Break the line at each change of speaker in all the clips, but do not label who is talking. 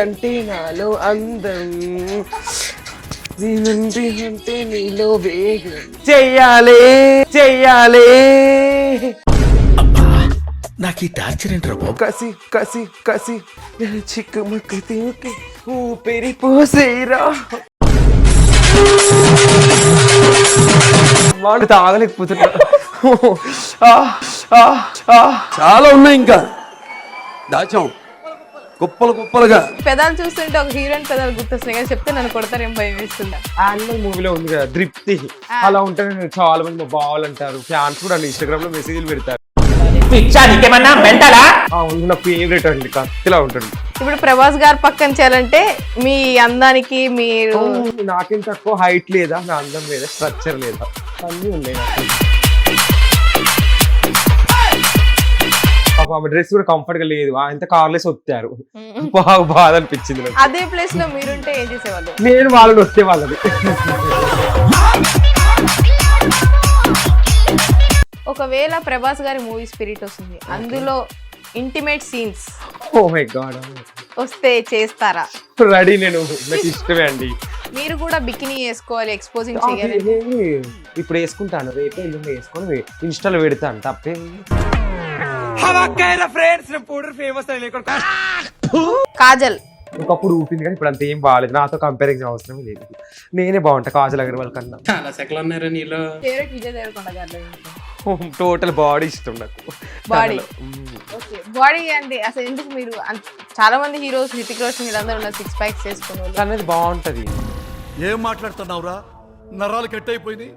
అంటే నాలో అందం, నేనంటే అంటే నీలో వేగం. చెయ్యాలే చెయ్యాలే
నాకు ఈ టార్చర్ ఏంట్రా బాబు.
కసి కసి కసి చిక్కుముక్కు తిముక్కి ఊపిరి పోసేరా. వాడు తాగలేకపోతున్నా.
చాలా ఉన్నాయి ఇంకా దాచాం కుప్పలు కుప్పలుగా.
పెదాలు చూస్తుంటే ఒక హీరోయిన్ పెదాలు గుర్తొస్తున్నాయి కదా, చెప్తే నన్ను కొడతారేం భయం వేస్తుందా?
యానిమల్ మూవీలో ఉంది కదా దృప్తి, అలా ఉంటే చాలా మంది బావాలంటారు, ఫ్యాన్స్ కూడా ఇన్స్టాగ్రామ్ లో మెసేజ్లు పెడతారు. అవును, నా ఫేవరెట్ అండి, కత్తిలా ఉంటుంది.
ఇప్పుడు ప్రభాస్ గారు పక్కన చేయాలంటే మీ అందానికి మీరు
నాకేం తక్కువ హైట్ లేదా, నా అందం లేదా, స్ట్రక్చర్ లేదా, అన్నీ ఉన్నాయి నాకు. పాపం ఆమె డ్రెస్ కూడా కంఫర్ట్ గా లేదు, ఎంత కార్లెస్ వచ్చారు, బాగా బాధ అనిపించింది నాకు.
అదే ప్లేస్ లో మీరుంటే ఏం చేసేవాళ్ళు?
నేను వాళ్ళని వస్తే వాళ్ళది.
ఒకవేళ ప్రభాస్ గారి మూవీ స్పిరిట్ వస్తుంది, అందులో intimate scenes
oh my god
వస్తే చేస్తారా?
రెడీ, నేను నాకు ఇష్టమే అండి.
మీరు కూడా బికినీ వేసుకోవాలి, ఎక్స్పోజింగ్ చేయాలి.
ఇప్పుడు వేసుకుంటాను, రేపు ఎల్లుండి వేసుకొని ఇన్స్టాలో పెడతాను, తప్పే.
కాజల్
ఒకప్పుడు ఊపింది కానీ ఇప్పుడు అంత ఏం బాగాలేదు, నాతో కంపారిజన్ అవసరం లేదు. నేనే బాగుంటా కాజల్ అగర్వాల్ కన్నా.
చాలా సెకలు ఉన్నారా నీలో.
ఫేవరెట్ విజయ్ దేవరకొండ గారు
టోటల్ బాడీ ఇష్టం నాకు.
బాడీ బాడీ అంటే అసలు ఎందుకు మీరు చాలా మంది హీరోస్ హృతిక్ రోషన్ వీళ్ళందరూ ఉన్న 6 ప్యాక్స్ చేసుకున్నారు,
అనేది బాగుంటది.
ఏం మాట్లాడుతున్నావురా, నరాలు కట్ అయిపోయింది.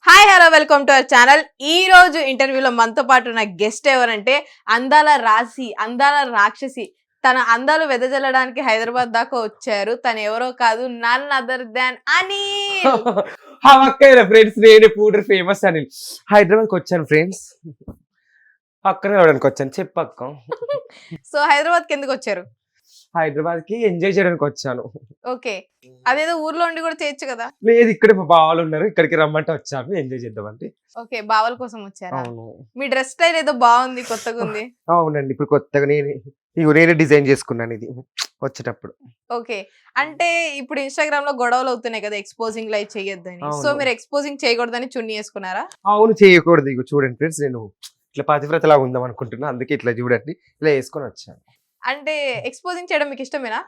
Hi hello welcome to our channel. ఈ రోజు ఇంటర్వ్యూలో మనతో పాటు ఉన్న గెస్ట్ ఎవరంటే అందాల రాశి, అందాల రాక్షసి. తన అందాలు వెదజల్లడానికి హైదరాబాద్ దాకా వచ్చారు. తను ఎవరో కాదు, none other than Anil.
Friends, నేను పూడర్ ఫేమస్ అనిల్. హైదరాబాద్కి వచ్చాను ఫ్రెండ్స్, అక్కడ రావడానికి వచ్చాను. చెప్పక్క.
సో హైదరాబాద్కి ఎందుకు వచ్చారు?
హైదరాబాద్ కి ఎంజాయ్ చేయడానికి వచ్చాను.
ఓకే, అదేదో ఊర్లో ఉండి కూడా చేయొచ్చు కదా.
లేదు, ఇక్కడ మా బావాలు ఉన్నారు, ఇక్కడికి రమ్మంటే వచ్చాను ఎంజాయ్ చేద్దామంటే.
ఓకే, బావల కోసం వచ్చారా?
అవును.
మీ డ్రెస్ స్టైల్ ఏదో బాగుంది, కొత్తగా ఉంది.
అవునండి, ఇప్పుడు కొత్తగా నేనే డిజైన్ చేసుకున్నాను ఇది వచ్చేటప్పుడు.
ఓకే, అంటే ఇప్పుడు ఇన్స్టాగ్రామ్ లో గొడవలు అవుతున్నాయి కదా, ఎక్స్పోజింగ్ లైవ్ చేయొద్దని. సో మీరు ఎక్స్పోజింగ్ చేయకూడదని చున్నీ వేసుకున్నారా?
అవును, చేయకూడదు. ఇక చూడండి ఫ్రెండ్స్, నేను ఇట్లా పతివ్రతలా ఉందాం అనుకుంటున్నా, అందుకే ఇట్లా చూడండి ఇలా వేసుకొని వచ్చాను.
అంటే ఎక్స్పోజింగ్ చేయడం మీకు ఇష్టమేనా?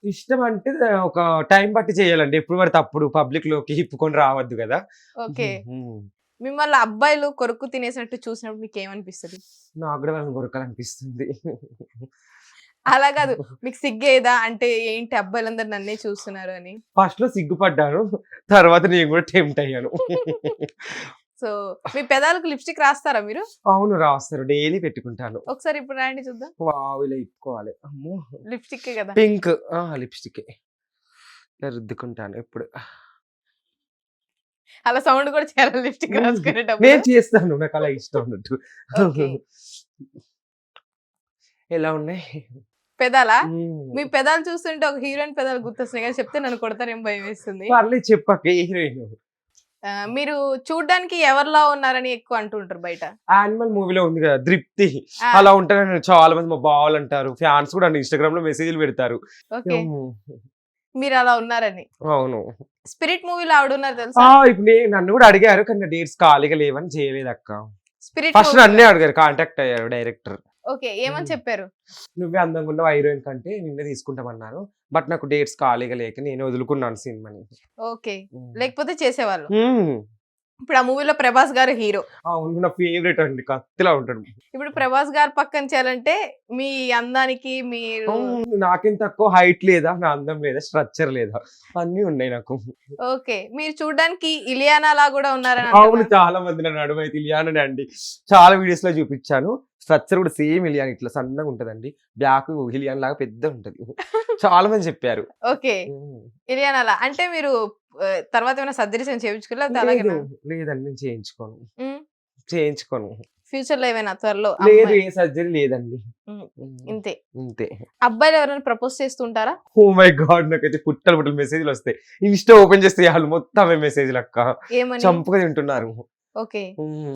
ఇష్టం అంటే ఒక టైం బట్టి చేయాలండి, ఎప్పుడు పడితే అప్పుడు పబ్లిక్ లోకి హిప్పుకొని రావద్దు కదా.
ఓకే, మిమ్మల్ని అబ్బాయిలు కొరుకు తినేసినట్టు చూసినప్పుడు మీకు ఏమనిపిస్తుంది?
నాకు కూడా వాళ్ళని కొరకాలనిపిస్తుంది.
అలా కాదు, మీకు సిగ్గేదా అంటే ఏంటి అబ్బాయిలందరూ నన్నే చూస్తున్నారు అని?
ఫస్ట్ లో సిగ్గుపడ్డాను, తర్వాత నేను కూడా టెంప్ట్ అయ్యాను.
సో మీ పెదాలకు లిప్స్టిక్ రాస్తారా మీరు?
అవును, రాస్తారు, డైలీ పెట్టుకుంటాను.
ఒకసారి ఇప్పుడు రాండి చూద్దాం.
వావ్, ఇలా ఇప్పుకోవాలి. అమ్మో,
లిప్స్టిక్ కదా,
పింక్ లిప్స్టిక్ ఇలా రుద్దుకుంటాను ఎప్పుడు.
అలా సౌండ్ కూడా చేయాలి లిప్స్టిక్ రాసుకునేటప్పుడు.
నేను చేస్తాను, నాకు అలా ఇష్టం ఉన్నట్టు. ఎలా ఉన్నాయి
పెదాలా? మీ పెదాలు చూస్తుంటే ఒక హీరోయిన్ పెదాలు గుర్తొస్తున్నాయి కదా, చెప్తే నన్ను కొడతారేం భయం వేస్తుంది.
పర్లేదు, చెప్పక. ఏ హీరోయిన్?
మీరు చూడ్డానికి ఎవరిలా ఉన్నారని ఎక్కువ అంటుంటారు బయట.
యానిమల్ మూవీలో ఉంది కదా దృప్తి, అలా ఉంటే చాలా మంది మా బావాలు అంటారు, ఫ్యాన్స్ కూడా ఇన్స్టాగ్రామ్ లో మెసేజ్లు పెడతారు.
ఓకే, మీరు అలా ఉన్నారని.
అవును.
స్పిరిట్ మూవీలో ఆవిడ ఉన్నారు తెలుసా?
ఇప్పుడు నన్ను కూడా అడిగారు, కానీ డేట్స్ ఖాళీగా లేవని చేయలేదు అక్క.
స్పిరిట్
ఫస్ట్ నన్నే అడిగారు, కాంటాక్ట్ అయ్యారు డైరెక్టర్.
ఓకే, ఏమని చెప్పారు?
నువ్వే అందంగా ఉన్న హీరోయిన్ కంటే నిన్నే తీసుకుంటామన్నారు, బట్ నాకు డేట్స్ ఖాళీగా లేక నేను వదులుకున్నాను సినిమాని.
ఓకే, లేకపోతే చేసేవాళ్ళు. ఇప్పుడు ఆ మూవీలో ప్రభాస్ గారు హీరో.
అవును, నా ఫేవరెట్ అండి, కత్తిలా ఉంటాడు.
ఇప్పుడు ప్రభాస్ గారు పక్కన చేయాలంటే మీ అందానికి మీరు
నాకేం తక్కువ హైట్ లేదా, నా అందం లేదా, స్ట్రక్చర్ లేదా, అన్ని ఉన్నాయి నాకు.
ఓకే, మీరు చూడడానికి ఇలియానా లా కూడా ఉన్నారని.
అవును, చాలా మంది నన్ను అడుగుతుంది ఇలియానా అండి, చాలా వీడియోస్ లో చూపించాను. స్ట్రక్చర్ కూడా సేమ్ ఇలియాన్, ఇట్లా సన్నగా ఉంటదండి, బ్లాక్ ఇలియాన్ లాగా పెద్ద ఉంటది, చాలా మంది చెప్పారు.
ఓకే, ఇలియానా లా అంటే మీరు తర్వాత ఏమైనా సర్జరీస్ చేయించుకోలేదు?
లేదండి, నేను చేయించుకోను.
ఫ్యూచర్ లో ఏమైనా త్వరలో?
లేదు, ఏ సర్జరీ లేదండి.
ఇంతే
ఇంతే.
అబ్బాయిలు ఎవరైనా ప్రపోజ్ చేస్తుంటారా?
ఓ మై గాడ్, నాకైతే పుట్టలు మెసేజ్లు వస్తాయి. ఇన్స్టా ఓపెన్ చేస్తే వాళ్ళు మొత్తం మెసేజ్లు అక్క, చంపుగా తింటున్నారు.
Okay,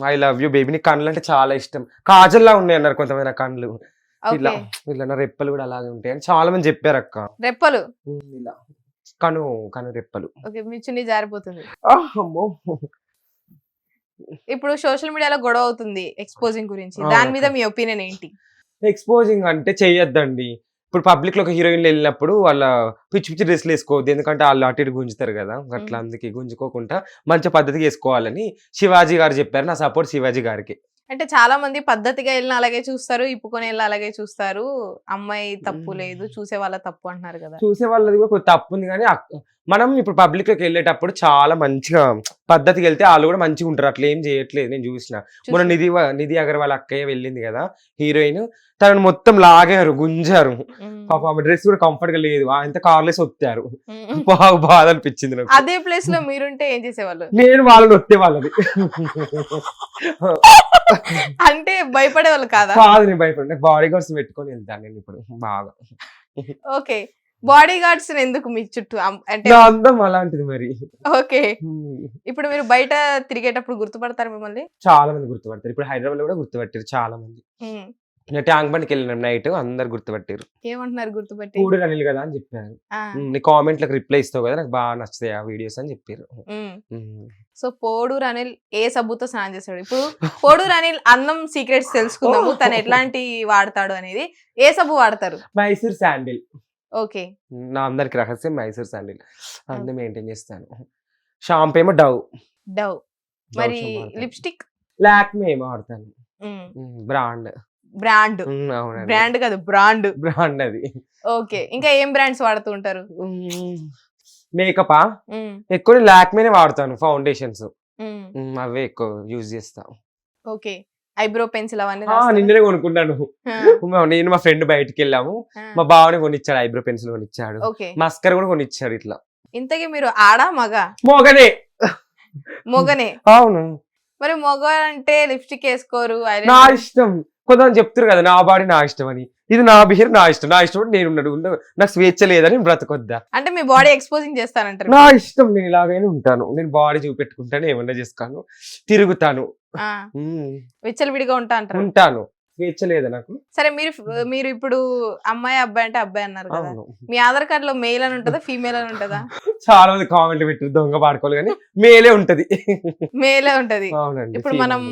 I love you baby, నీ కళ్ళు అంటే చాలా ఇష్టం, కాజల్లా ఉన్నాయి అన్నారు కొంతమంది కళ్ళు. ఇలా
ఓకే
ఇలా నా రెప్పలు కూడా అలాగే ఉంటాయి అని చాలా మంది చెప్పారు అక్క.
రెప్పలు
ఇలా కను కను రెప్పలు.
ఓకే మీ చున్నీ జారిపోతుంది.
అమ్మో.
ఇప్పుడు సోషల్ మీడియాలో గొడవ అవుతుంది ఎక్స్పోజింగ్ గురించి, దాని మీద మీ ఒపీనియన్ ఏంటి?
ఎక్స్పోజింగ్ అంటే చెయ్యొద్దండి. ఇప్పుడు పబ్లిక్ లో ఒక హీరోయిన్లు వెళ్ళినప్పుడు వాళ్ళ పిచ్చి పిచ్చి డ్రెస్లు వేసుకోవద్దు, ఎందుకంటే వాళ్ళు అటు ఇటు గుంజుతారు కదా, అట్లా అందుకే గుంజుకోకుండా మంచి పద్ధతిగా వేసుకోవాలని శివాజీ గారు చెప్పారు. నా సపోర్ట్ శివాజీ గారికి.
అంటే చాలా మంది పద్ధతిగా వెళ్ళిన అలాగే చూస్తారు, ఇప్పుకొని వెళ్ళిన అలాగే చూస్తారు, అమ్మాయి తప్పు లేదు చూసే వాళ్ళ తప్పు అంటున్నారు కదా.
చూసే వాళ్ళది కూడా కొంచెం తప్పు ఉంది, కానీ మనం ఇప్పుడు పబ్లిక్ లోకి వెళ్ళేటప్పుడు చాలా మంచిగా పద్ధతికి వెళ్తే వాళ్ళు కూడా మంచిగా ఉంటారు. అట్లా ఏం చేయట్లేదు, నేను చూసిన. మొన్న నిధి అగర్వాల్ అక్కయ్య వెళ్ళింది కదా హీరోయిన్, తనను మొత్తం లాగారు, గుంజారు. పాప ఆమె డ్రెస్ కూడా కంఫర్ట్ గా లేదు, ఎంత కార్లెస్ ఒత్తారు. బాగా బాధ అనిపించింది నాకు.
అదే ప్లేస్ లో మీరుంటే ఏం చేసేవాళ్ళు?
నేను వాళ్ళని ఒత్తే వాళ్ళది
అంటే భయపడే వాళ్ళు కాదా?
కాదు, నేను భయపడి నాకు బాడీ గార్డ్స్ పెట్టుకొని వెళ్తాను నేను ఇప్పుడు బాగా.
ఓకే బాడీ గార్డ్స్ ఎందుకు మీ చుట్టూ అంటే?
నా అందం అలాంటిది మరి.
ఓకే ఇప్పుడు మీరు బయట తిరిగేటప్పుడు గుర్తుపడతారు మిమ్మల్ని?
చాలా మంది గుర్తుపడతారు. ఇప్పుడు హైదరాబాద్ లో కూడా గుర్తుపట్టారు చాలా మంది. ట్యాంక్ బండ్కి వెళ్ళినాం నైట్, అందరు గుర్తుపట్టారు.
ఏమంటున్నారు గుర్తుపట్టి?
కూడు అనిల్ కదా అని చెప్పారు. నీ కామెంట్లకు రిప్లై ఇస్తావు కదా, నాకు బాగా నచ్చుతాయి ఆ వీడియోస్ అని చెప్పారు.
సో పోడూరు అనిల్ ఏ సబ్బుతో స్నానం చేస్తాడు? ఇప్పుడు పోడూరు అనిల్ అందం సీక్రెట్స్ తెలుసుకుందాము, తను ఎట్లాంటి వాడతాడు అనేది. ఏ సబ్బు వాడతారు?
మైసూర్ శాండిల్.
ఓకే
నా అందరికి రహస్యం మైసూర్ శాండిల్, అందం మెయింటైన్ చేస్తాను. షాంపూ ఏమో డవ్.
డవ్. మరి లిప్స్టిక్?
లాక్మే ఏమో వాడతాను, బ్రాండ్.
బ్రాండ్?
అవునండి,
బ్రాండ్ కాదు బ్రాండ్.
బ్రాండ్ అది.
ఓకే ఇంకా ఏం బ్రాండ్స్ వాడుతూ ఉంటారు?
మేకపా ఎక్కువ లాక్మేనే వాడతాను, ఫౌండేషన్స్ అవే ఎక్కువ యూజ్ చేస్తా.
ఓకే ఐబ్రో పెన్సిల్ అవన్నీ
నిన్ననే కొనుక్కున్నాను. నేను మా ఫ్రెండ్ బయటికి వెళ్ళాము, మా బావని కొనిచ్చాడు, ఐబ్రో పెన్సిల్ కొనిచ్చాడు, మస్కర్ కూడా కొనిచ్చాడు. ఇట్లా.
ఇంతకీ మీరు ఆడా మగ?
మొగనే.
మొగనే.
అవును.
మరి మొగ అంటే లిప్స్టిక్ వేసుకోరు?
నా ఇష్టం. కొంతమంది చెప్తారు కదా నా బాడీ నా ఇష్టం అని, ఇది నా బిహేవ్ నా ఇష్టం. నా ఇష్టం నేను ఉన్నాడు, నాకు స్వేచ్ఛ లేదని బ్రతకొద్దా?
అంటే మీ బాడీ ఎక్స్పోజింగ్ చేస్తానంటారు?
నా ఇష్టం, నేను ఇలాగైనా ఉంటాను. నేను బాడీ చూపెట్టుకుంటాను, ఏమన్నా చేసుకోను, తిరుగుతాను,
విచ్చలవిడిగా
ఉంటాను. స్వేచ్ఛ లేదా నాకు?
సరే మీరు ఇప్పుడు అమ్మాయి అబ్బాయి అంటే అబ్బాయి అన్నారు కదా, మీ ఆధార్ కార్డ్ లో మెయిల్ అని ఉంటుందా ఫీమేల్ అని ఉంటుందా?
చాలా మంది కామెంట్ పెట్టారు దొంగ పాడుకోవాలి, కానీ మేలే ఉంటది.
మేలే ఉంటది.
అవునండి.
ఇప్పుడు మనం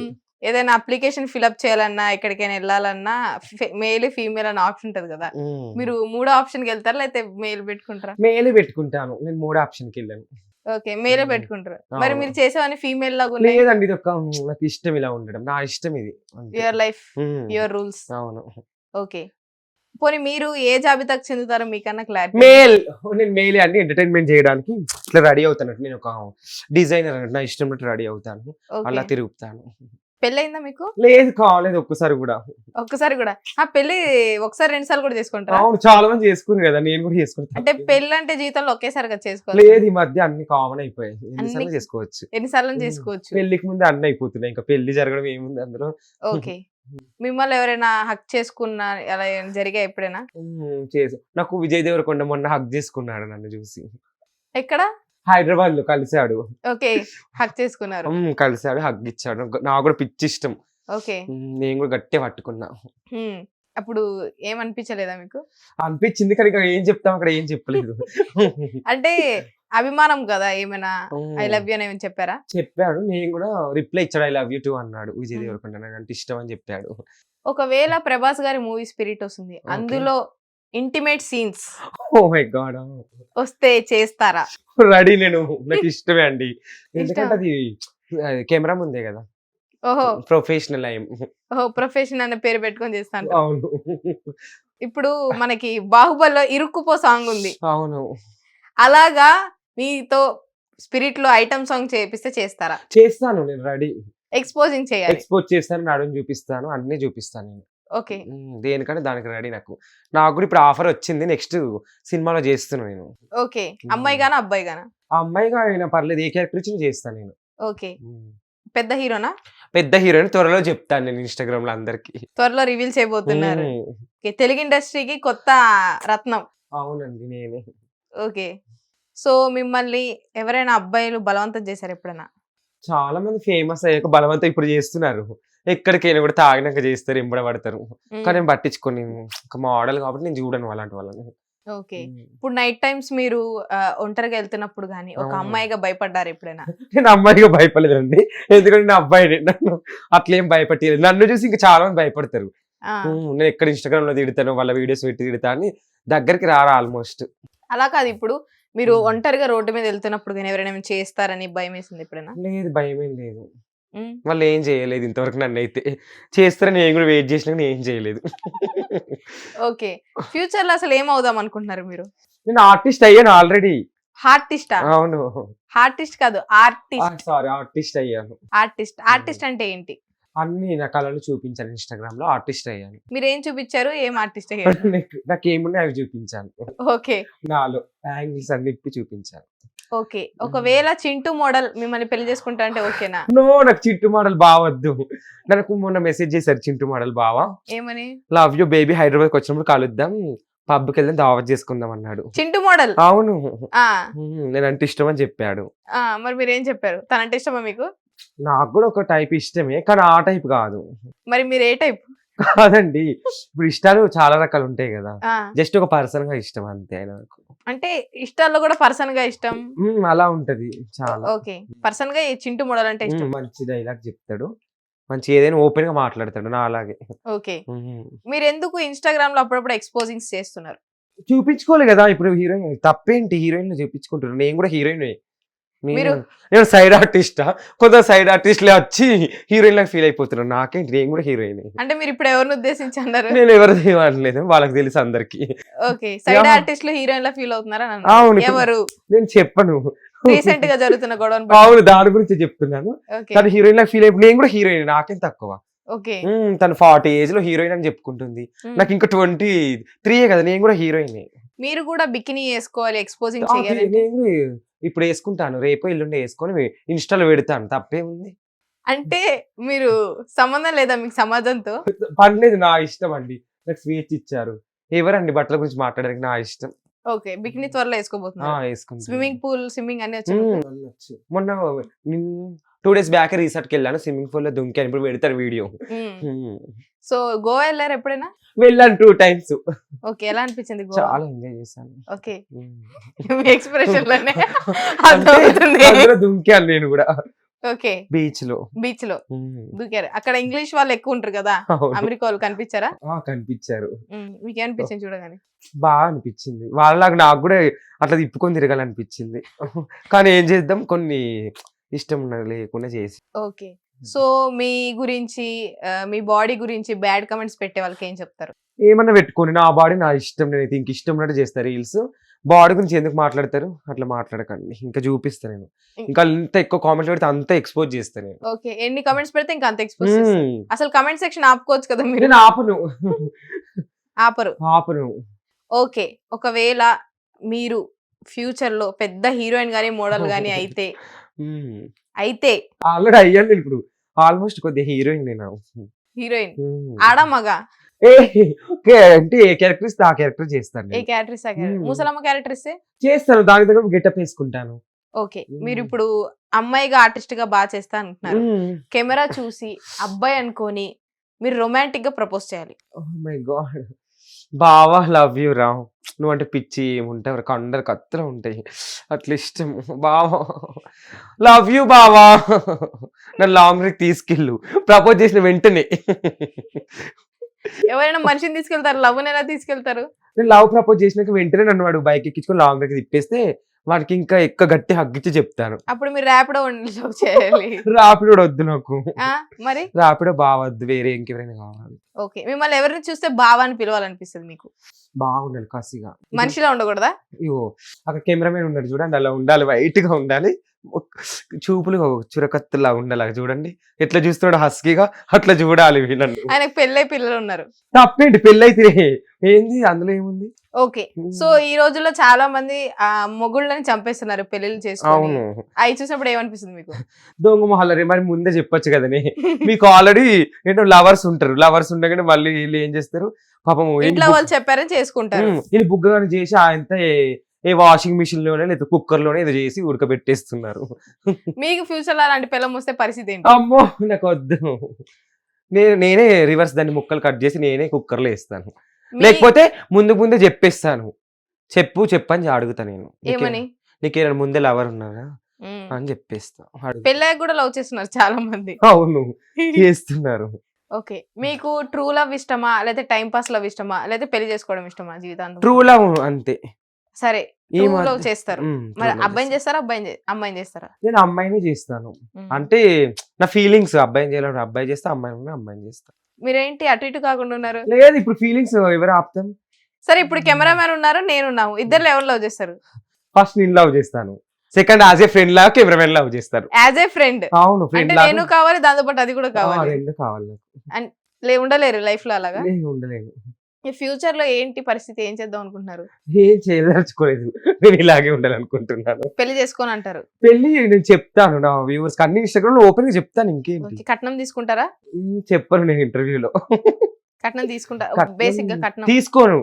ఏదైనా అప్లికేషన్ ఫిల్అప్ చేయాలన్నా ఎక్కడికైనా వెళ్ళాలన్నా మేల్ ఫీమేల్ అని ఆప్షన్ ఉంటది కదా, మీరు మూడో ఆప్షన్ కి వెళ్తారా లేకపోతే మెయిల్ పెట్టుకుంటారా?
మేలే పెట్టుకుంటాను, నేను మూడో ఆప్షన్ కి వెళ్ళాను.
ఓకే మేలే పెట్టుకుంటారు. మరి మీరు చేసేవన్నీ ఫీమేల్ లాగా
లేదండి, ఇది ఒక నాకు ఇష్టం ఇలా ఉండడం, నా ఇష్టం ఇది.
Your life your rules.
అవును.
ఓకే పోనీ మీరు ఏ జాబితాకు చెందుతారో మీకన్నా క్లారిటీ?
మేల్. నేను మేలే అండి, ఎంటర్టైన్మెంట్ చేయడానికి ఇట్లా రెడీ అవుతాను. నేను ఒక డిజైనర్ అన్నట్టు, నా ఇష్టం రెడీ అవుతాను, అలా తిరుగుతాను.
పెళ్ళయిందా మీకు?
లేదు, కాలేదు ఒక్కసారి కూడా.
ఒక్కసారి కూడా? ఆ పెళ్లి ఒకసారి 2 సార్లు కూడా చేసుకుంటారా?
అవును, చాలా మంది చేసుకున్నారు కదా, నేను కూడా చేసుకుంటాను.
అంటే పెళ్లి అంటే జీవితంలో ఒకేసారి చేసుకోవాలి?
లేదు, ఈ మధ్య అన్ని కామన్ అయిపోయాయి, ఎన్నిసార్లు చేసుకోవచ్చు.
ఎన్నిసార్లు చేసుకోవచ్చు?
పెళ్లికి ముందు అన్ని అయిపోతున్నాయి, ఇంకా పెళ్లి జరగడం ఏముంది అందులో.
ఓకే మిమ్మల్ని ఎవరైనా హక్ చేసుకున్నా అలా జరిగాయి ఎప్పుడైనా?
నాకు విజయ్ దేవరకొండ మొన్న హక్ చేసుకున్నాడు నన్ను చూసి.
ఎక్కడ?
హైదరాబాద్ లో కలిసాడు.
ఓకే హక్ చేసుకున్నారు?
కలిసాడు, హగ్ ఇచ్చాడు. నాకు కూడా పిచ్చి ఇష్టం.
ఓకే
నేను కూడా గట్టిగా పట్టుకున్నా.
అప్పుడు ఏమనిపించలేదా మీకు?
అనిపించింది, కానీ ఇక్కడ ఏం చెప్తాం, అక్కడ ఏం చెప్పలేదు.
అంటే అభిమానం కదా, ఏమైనా ఐ లవ్ యూ అని ఏమైనా చెప్పారా?
చెప్పాడు, నేను కూడా రిప్లై ఇచ్చాడు, ఐ లవ్ యూ టూ అన్నాడు. విజయ్ దేవరకొండ నాకు అంటే ఇష్టం అని చెప్పాడు.
ఒకవేళ ప్రభాస్ గారి మూవీ స్పిరిట్ వస్తుంది, అందులో intimate scenes
oh my god
వస్తే చేస్తారా?
రెడీ, నేను నాకు ఇష్టమే అండి, ఎందుకంటే అది కెమెరా ముందే కదా.
ఓహో
ప్రొఫెషనల్
ప్రొఫెషన్ అనే పేరు పెట్టుకొని చేస్తాను.
అవును.
ఇప్పుడు మనకి బాహుబలిలో ఇరుక్కుపో సాంగ్ ఉంది.
అవును.
అలాగా మీతో స్పిరిట్ లో ఐటమ్ సాంగ్ చేపిస్తే చేస్తారా?
చేస్తాను, నేను రెడీ.
ఎక్స్పోజింగ్ చేయాలి?
ఎక్స్పోజ్ చేస్తాను, నడుము చూపిస్తాను, అన్ని చూపిస్తాను నేను.
ఓకే
దేనికంటే దానికి రెడీ. నాకు కూడా ఇప్పుడు ఆఫర్ వచ్చింది, నెక్స్ట్ సినిమాలో చేస్తున్నాను నేను.
ఓకే అమ్మాయి గానా అబ్బాయి గానా?
అమ్మాయిగా అయినా పర్లేదు, ఏ క్యారెక్టర్ ఇచ్చి చేస్తాను నేను.
ఓకే పెద్ద హీరోనా?
పెద్ద హీరోయిన్ త్వరలో చెప్తాను నేను ఇన్స్టాగ్రామ్ లో అందరికి.
త్వరలో రివీల్ చేయబోతున్నారు. తెలుగు ఇండస్ట్రీకి కొత్త రత్నం.
అవునండి, నేనే.
ఓకే సో మిమ్మల్ని ఎవరైనా అబ్బాయిలు బలవంతం చేశారు ఎప్పుడైనా?
చాలా మంది ఫేమస్ అయ్యాక బలవంతం ఇప్పుడు చేస్తున్నారు. ఎక్కడికైనా కూడా తాగినాక చేస్తారు, ఎంబడ పడతారు.
ఉమ్,
కానీ నేను పట్టించుకొని ఒక మోడల్ కాబట్టి నేను చూడను అలాంటి వాళ్ళని.
ఓకే. ఇప్పుడు నైట్ టైమ్స్ మీరు ఒంటరిగా వెళ్తున్నప్పుడు గానీ ఒక
అవును.
అమ్మాయిగా భయపడ్డారు ఎప్పుడైనా?
నేను అమ్మాయిగా భయపడలేదండి, ఎందుకంటే నా అబ్బాయి నన్ను అట్లేం భయపట్టలేదు. నన్ను చూసి ఇంకా చాలా మంది భయపడతారు.
ఆ,
నేను ఎక్కడ ఇన్స్టాగ్రామ్ లో తిడతాను, వాళ్ళ వీడియోస్ పెట్టి తిడతా అని దగ్గరికి రారా ఆల్మోస్ట్.
అలా కాదు, ఇప్పుడు మీరు ఒంటరిగా రోడ్డు మీద వెళ్తున్నప్పుడు కానీ ఎవరైనా ఏమైనా చేస్తారని భయం వేసింది ఎప్పుడైనా?
లేదు, భయం ఏం లేదు.
ఉమ్,
వాళ్ళు ఏం చేయలేదు ఇంతవరకు, నన్ను అయితే చేస్తారని నేను కూడా వెయిట్ చేసినా నేను ఏం చేయలేదు.
ఓకే. ఫ్యూచర్ లో అసలు ఏం అవుదాం అనుకుంటున్నారు మీరు?
నేను ఆర్టిస్ట్ అయ్యాను ఆల్రెడీ.
హార్టిస్టా?
అవును,
హార్టిస్ట్ కాదు, ఆర్టిస్ట్.
సారీ, ఆర్టిస్ట్ అయ్యాను.
ఆర్టిస్ట్ అంటే ఏంటి?
అన్ని నా కళలు చూపించాను ఇన్స్టాగ్రామ్ లో, ఆర్టిస్ట్ అయ్యాను.
మీరు ఏం చూపించారు, ఏం ఆర్టిస్ట్ అయ్యారు?
నాకు ఏమున్నాయి అవి చూపించాను,
ఓకే.
నాలో యాంగిల్స్ అన్ని ఇప్పి చూపించాను.
ఓకే. ఒకవేళ చింటూ మోడల్ మిమ్మల్ని పెళ్లి చేసుకుంటా అంటే ఓకేనా?
నో, నాకు చింటూ మోడల్ బావద్దు. నాకు మొన్న మెసేజ్ చేశారు చింటూ మోడల్ బావా,
ఏమని?
లవ్ యూ బేబీ, హైదరాబాద్కి వచ్చినప్పుడు కలుద్దాం, పబ్కి వెళ్దాం, దావత్ చేసుకుందాం అన్నాడు.
చింటూ మోడల్?
అవును,
ఆ,
నేనంటే ఇష్టం అని చెప్పాడు.
ఆ, మరి మీరు ఏం చెప్పారు? తనంటే ఇష్టమా మీకు?
నాకు కూడా ఒక టైప్ ఇష్టమే, కానీ ఆ టైప్ కాదు.
మరి మీరు ఏ టైప్?
కాదండి, ఇప్పుడు ఇష్టాలు చాలా రకాలు ఉంటాయి కదా,
ఆ,
జస్ట్ ఒక పర్సన్ గా ఇష్టం అంతే ఆయన నాకు.
అంటే ఇష్టాల్లో కూడా పర్సన్ గా ఇష్టం.
అలా ఉంటది చాలా.
ఓకే. పర్సన్ గా ఈ చింటూ మోడల్ అంటే ఇష్టం.
మంచి డైలాగ్ చెప్తాడు, మంచి ఏదైనా ఓపెన్ గా మాట్లాడతాడు, నా అలాగే.
ఓకే. మీరు ఎందుకు ఇన్స్టాగ్రామ్ లో అప్పుడప్పుడు ఎక్స్పోజింగ్స్ చేస్తున్నారు?
చూపించుకోవాలి కదా, ఇప్పుడు హీరోయిన్ తప్పేంటి, హీరోయిన్ చూపించుకుంటున్నాను, నేను కూడా హీరోయిన్.
మీరు-
నేను సైడ్ ఆర్టిస్టా? కొంత సైడ్ ఆర్టిస్ట్లే వచ్చి హీరోయిన్ లాగా ఫీల్ అయిపోతున్నాను, నాకేంటి, నేను కూడా హీరోయిన్.
అంటే మీరు ఇప్పుడు ఎవరిని ఉద్దేశించి అన్నారు?
నేను ఎవరిది అనలేదు, వాళ్ళకి తెలుసు అందరికి.
ఓకే. Side
yeah.
ఆర్టిస్టులు హీరోయిన్ లా ఫీల్ అవుతున్నారా?
అవును.
ఎవరు?
నేను చెప్పను.
రీసెంట్ గా జరుగుతున్న గొడవను
అవును, దాని గురించి చెప్తున్నాను.
ఓకే.
తను హీరోయిన్ లాగా ఫీల్ అయిపోయి, నేను కూడా హీరోయిన్, నాకేం తక్కువ.
ఓకే.
తను 40 ఏజ్ లో హీరోయిన్ అని చెప్పుకుంటుంది, నాకు ఇంకా 23 కదా, నేను కూడా హీరోయిన్.
మీరు కూడా బికినీ వేసుకోవాలి, ఎక్స్పోజింగ్ చేయాలి.
నేను ఇప్పుడు వేసుకుంటాను, రేపు ఎల్లుండి వేసుకొని ఇన్స్టాలో పెడతాను, తప్పేముంది.
అంటే మీరు సంబంధం లేదా మీకు సమాజంతో?
పర్లేదు, నా ఇష్టం అండి, నాకు స్వేచ్ఛ ఇచ్చారు. ఎవరండి బట్టల గురించి మాట్లాడడానికి, నా ఇష్టం.
ఓకే. బికినీ త్వరలో వేసుకోబోతున్నారు.
వేసుకుంటాను.
స్విమ్మింగ్ పూల్, స్విమ్మింగ్ అన్ని వచ్చి
వెళ్ళొచ్చు. మొన్న 2 days బ్యాక్ రిసార్ట్కి వెళ్ళాను, స్విమ్మింగ్ పూల్ లో దుంకాను, ఇప్పుడు పెడతారు వీడియో.
సో గోవా వెళ్ళారు ఎప్పుడైనా?
వెళ్ళాను 2 times.
ఓకే. ఎలా అనిపించింది గోవా?
చాలా ఎంజాయ్ చేశాను.
ఓకే.
ఉమ్.
మీ ఎక్స్ప్రెషన్ లోనే
అంటే
అర్థమవుతుంది.
అందులో దుంకాను నేను కూడా,
ఓకే.
బీచ్ లో.
బీచ్ లో దూకారు. అక్కడ ఇంగ్లీష్ వాళ్ళు ఎక్కువ ఉంటారు కదా,
అవును.
అమెరికా వాళ్ళు కనిపించారా?
కనిపించారు,
మీకు ఏమనిపించింది చూడగానే?
బాగా అనిపించింది, వాళ్ళలాగా నాకు కూడా అట్లా తిప్పుకొని తిరగాలనిపించింది. కానీ ఏం చేద్దాం, కొన్ని ఇష్టం లేకుండా చేసి.
ఓకే. సో మీ గురించి మీ బాడీ గురించి బ్యాడ్ కమెంట్స్ పెట్టే వాళ్ళకి ఏం చెప్తారు?
ఏమన్నా పెట్టుకోండి, నా బాడీ నా ఇష్టం, నేను ఇంక ఇష్టం ఉన్నట్టు చేస్తా రీల్స్. బాడీ గురించి ఎందుకు మాట్లాడతారు, అట్లా మాట్లాడకండి, ఇంకా చూపిస్తా నేను. ఇంకా అంత ఎక్కువ కామెంట్ పెడితే అంత ఎక్స్పోజ్ చేస్తా నేను.
ఓకే. ఎన్ని కమెంట్స్ పెడితే ఇంకా అంత ఎక్స్పోజ్ చేస్తారు. అసలు కమెంట్ సెక్షన్ ఆపుకోవచ్చు కదా మీరు?
నేను ఆపను.
ఆపరు. ఓకే. ఒకవేళ మీరు ఫ్యూచర్ లో పెద్ద హీరోయిన్ గానీ మోడల్ గానీ అయితే
ఆల్రెడీ అయ్యాను నేను ఇప్పుడు, ఆల్మోస్ట్ కొద్దిగా హీరోయిన్ నేను.
హీరోయిన్ ఆడా మగ?
అంటే ఏ క్యారెక్టర్ ఇస్తే ఆ క్యారెక్టర్ చేస్తాను
ఏ క్యారెక్టర్ ఇస్తే ముసలమ్మ క్యారెక్టర్ ఇస్తే
చేస్తాను, దాని దగ్గర గెటప్ వేసుకుంటాను.
ఓకే. మీరు ఇప్పుడు అమ్మాయిగా ఆర్టిస్ట్ గా బాగా చేస్తా అంటున్నారు. కెమెరా చూసి అబ్బాయి అనుకొని మీరు రొమాంటిక్ గా ప్రపోజ్ చేయాలి.
ఓ మై గాడ్, బావా లవ్ యూ రా, నువ్వు అంటే పిచ్చి ఏముంటాయి, ఎవరికి అందరు కత్తులు ఉంటాయి, అట్లా ఇష్టం. బావా లవ్ యూ బావా, నన్ను లాంగ్ డ్రైవ్ తీసుకెళ్ళు, ప్రపోజ్ చేసిన వెంటనే.
ఎవరైనా మనిషిని తీసుకెళ్తారు, లవ్ ఎలా తీసుకెళ్తారు?
నేను లవ్ ప్రపోజ్ చేసినాక వెంటనే నన్ను వాడు బైక్ ఎక్కించుకొని లాంగ్ డ్రైవ్ తిప్పేస్తే వాడికి ఇంకా ఎక్కువ గట్టి హగ్గిచ్చి చెప్తాను.
అప్పుడు మీరు ర్యాపిడో లవ్ చేయాలి.
రాపిడో వద్దు నాకు,
మరి
రాపిడో బావద్దు, వేరే ఇంకెవరైనా కావాలి.
ఓకే. మిమ్మల్ని ఎవరిని చూస్తే బావా అని పిలవాలనిపిస్తుంది మీకు?
బాగుండాలి కసిగా,
మనిషిలో ఉండకూడదా?
ఇగో అక్కడ కెమెరామెన్ ఉన్నాడు చూడండి, అలా ఉండాలి, వైట్ గా ఉండాలి, చూపులు చురకత్తులా ఉండాలి, చూడండి ఎట్లా చూస్తున్నాడు హస్కీగా, అట్లా చూడాలి వీళ్ళని.
ఆయనకు పెళ్ళై పిల్లలు ఉన్నారు.
తప్పేంటి, పెళ్ళైతే ఏంది, అందులో ఏముంది.
ఓకే. సో ఈ రోజుల్లో చాలా మంది మొగుళ్ళని చంపేస్తున్నారు పెళ్లిళ్ళు చేసుకొని.
అవును,
అవి చూసినప్పుడు ఏమనిపిస్తుంది మీకు?
దొంగ మొహల్లరి, మరి ముందే చెప్పొచ్చు కదనే, మీకు ఆల్రెడీ ఏంటో లవర్స్ ఉంటారు, లవర్స్ ఉండగానే మళ్ళీ వీళ్ళు ఏం చేస్తారు పాపం,
ఇంట్లో వాళ్ళు చెప్పారని చేసుకుంటారు.
ఇది బుగ్గగానే చేసి ఆయనతో ఏ వాషింగ్ మిషన్ లోనే లేదా కుక్కర్ లోనే ఏదో చేసి ఉడకబెట్టేస్తున్నారు.
మీకు ఫ్యూచర్ లో అలాంటి పిల్లం వస్తే పరిస్థితి ఏంటి?
అమ్మో నాకు వద్దు, నేనే రివర్స్ దాన్ని ముక్కలు కట్ చేసి నేనే కుక్కర్లో వేస్తాను.
మీ-
లేకపోతే ముందే చెప్పేస్తాను. చెప్పు అని అడుగుతా నేను.
ఏమని
నీకేమైనా ముందే లవర్ ఉన్నారా
ఉమ్.
అని చెప్పేస్తా. అడుగుతా.
పెళ్ళాక కూడా లవ్ చేస్తున్నారు చాలా మంది.
అవును చేస్తున్నారు.
ఓకే, మీకు ట్రూ లవ్ ఇష్టమా లేకపోతే టైం పాస్ లవ్ ఇష్టమా లేకపోతే పెళ్లి చేసుకోవడం ఇష్టమా జీవితాంతం?
ట్రూ లవ్ అంతే.
సరే,
ఈ
ట్రూ
మధ్య-
లవ్ చేస్తారు. మరి అబ్బాయిని చేస్తారా అమ్మాయిని చేస్తారా?
నేను అమ్మాయిని చేస్తాను.
ఉమ్.
అంటే నా ఫీలింగ్స్ అబ్బాయిని చేయాలి, అబ్బాయి చేస్తా, అమ్మాయిని చేస్తా.
మీరేంటి అటు ఇటు కాకుండా ఉన్నారు?
లేదు ఇప్పుడు ఫీలింగ్స్ ఎవరు ఆపుతాం.
సరే, ఇప్పుడు కెమెరామ్యాన్ ఉన్నారు, నేనున్నాము, ఇద్దరు ఎవరు లవ్ చేస్తారు?
ఫస్ట్ నేను లవ్ చేస్తాను, సెకండ్ యాజ్ ఏ ఫ్రెండ్ లాగా కెమెరామెన్ లవ్ చేస్తారు.
యాజ్ ఏ ఫ్రెండ్
అవును
అంటే
ఫ్రెండ్
నేను కావాలి, దాంతో పాటు అది కూడా కావాలి.
రెండు కావాలి నాకు.
ఉండలేరు లైఫ్ లో అలాగా?
నేను ఉండలేను.
ఈ ఫ్యూచర్ లో ఏంటి పరిస్థితి, ఏం చేద్దాం అనుకుంటున్నారు?
ఏం చేయదలుచుకోలేదు, నేను ఇలాగే ఉండాలనుకుంటున్నాను.
పెళ్లి చేసుకొని అంటారు.
పెళ్లి నేను చెప్తాను నా వ్యూవర్స్ అన్ని ఇన్స్టాగ్రామ్ లో ఓపెన్ గా చెప్తాను. ఇంకేంటి
ఓకే, కట్నం తీసుకుంటారా?
చెప్పను నేను ఇంటర్వ్యూలో.
కట్నం తీసుకుంటారు
కట్నం
బేసిక్ గా? కట్నం
తీసుకోను,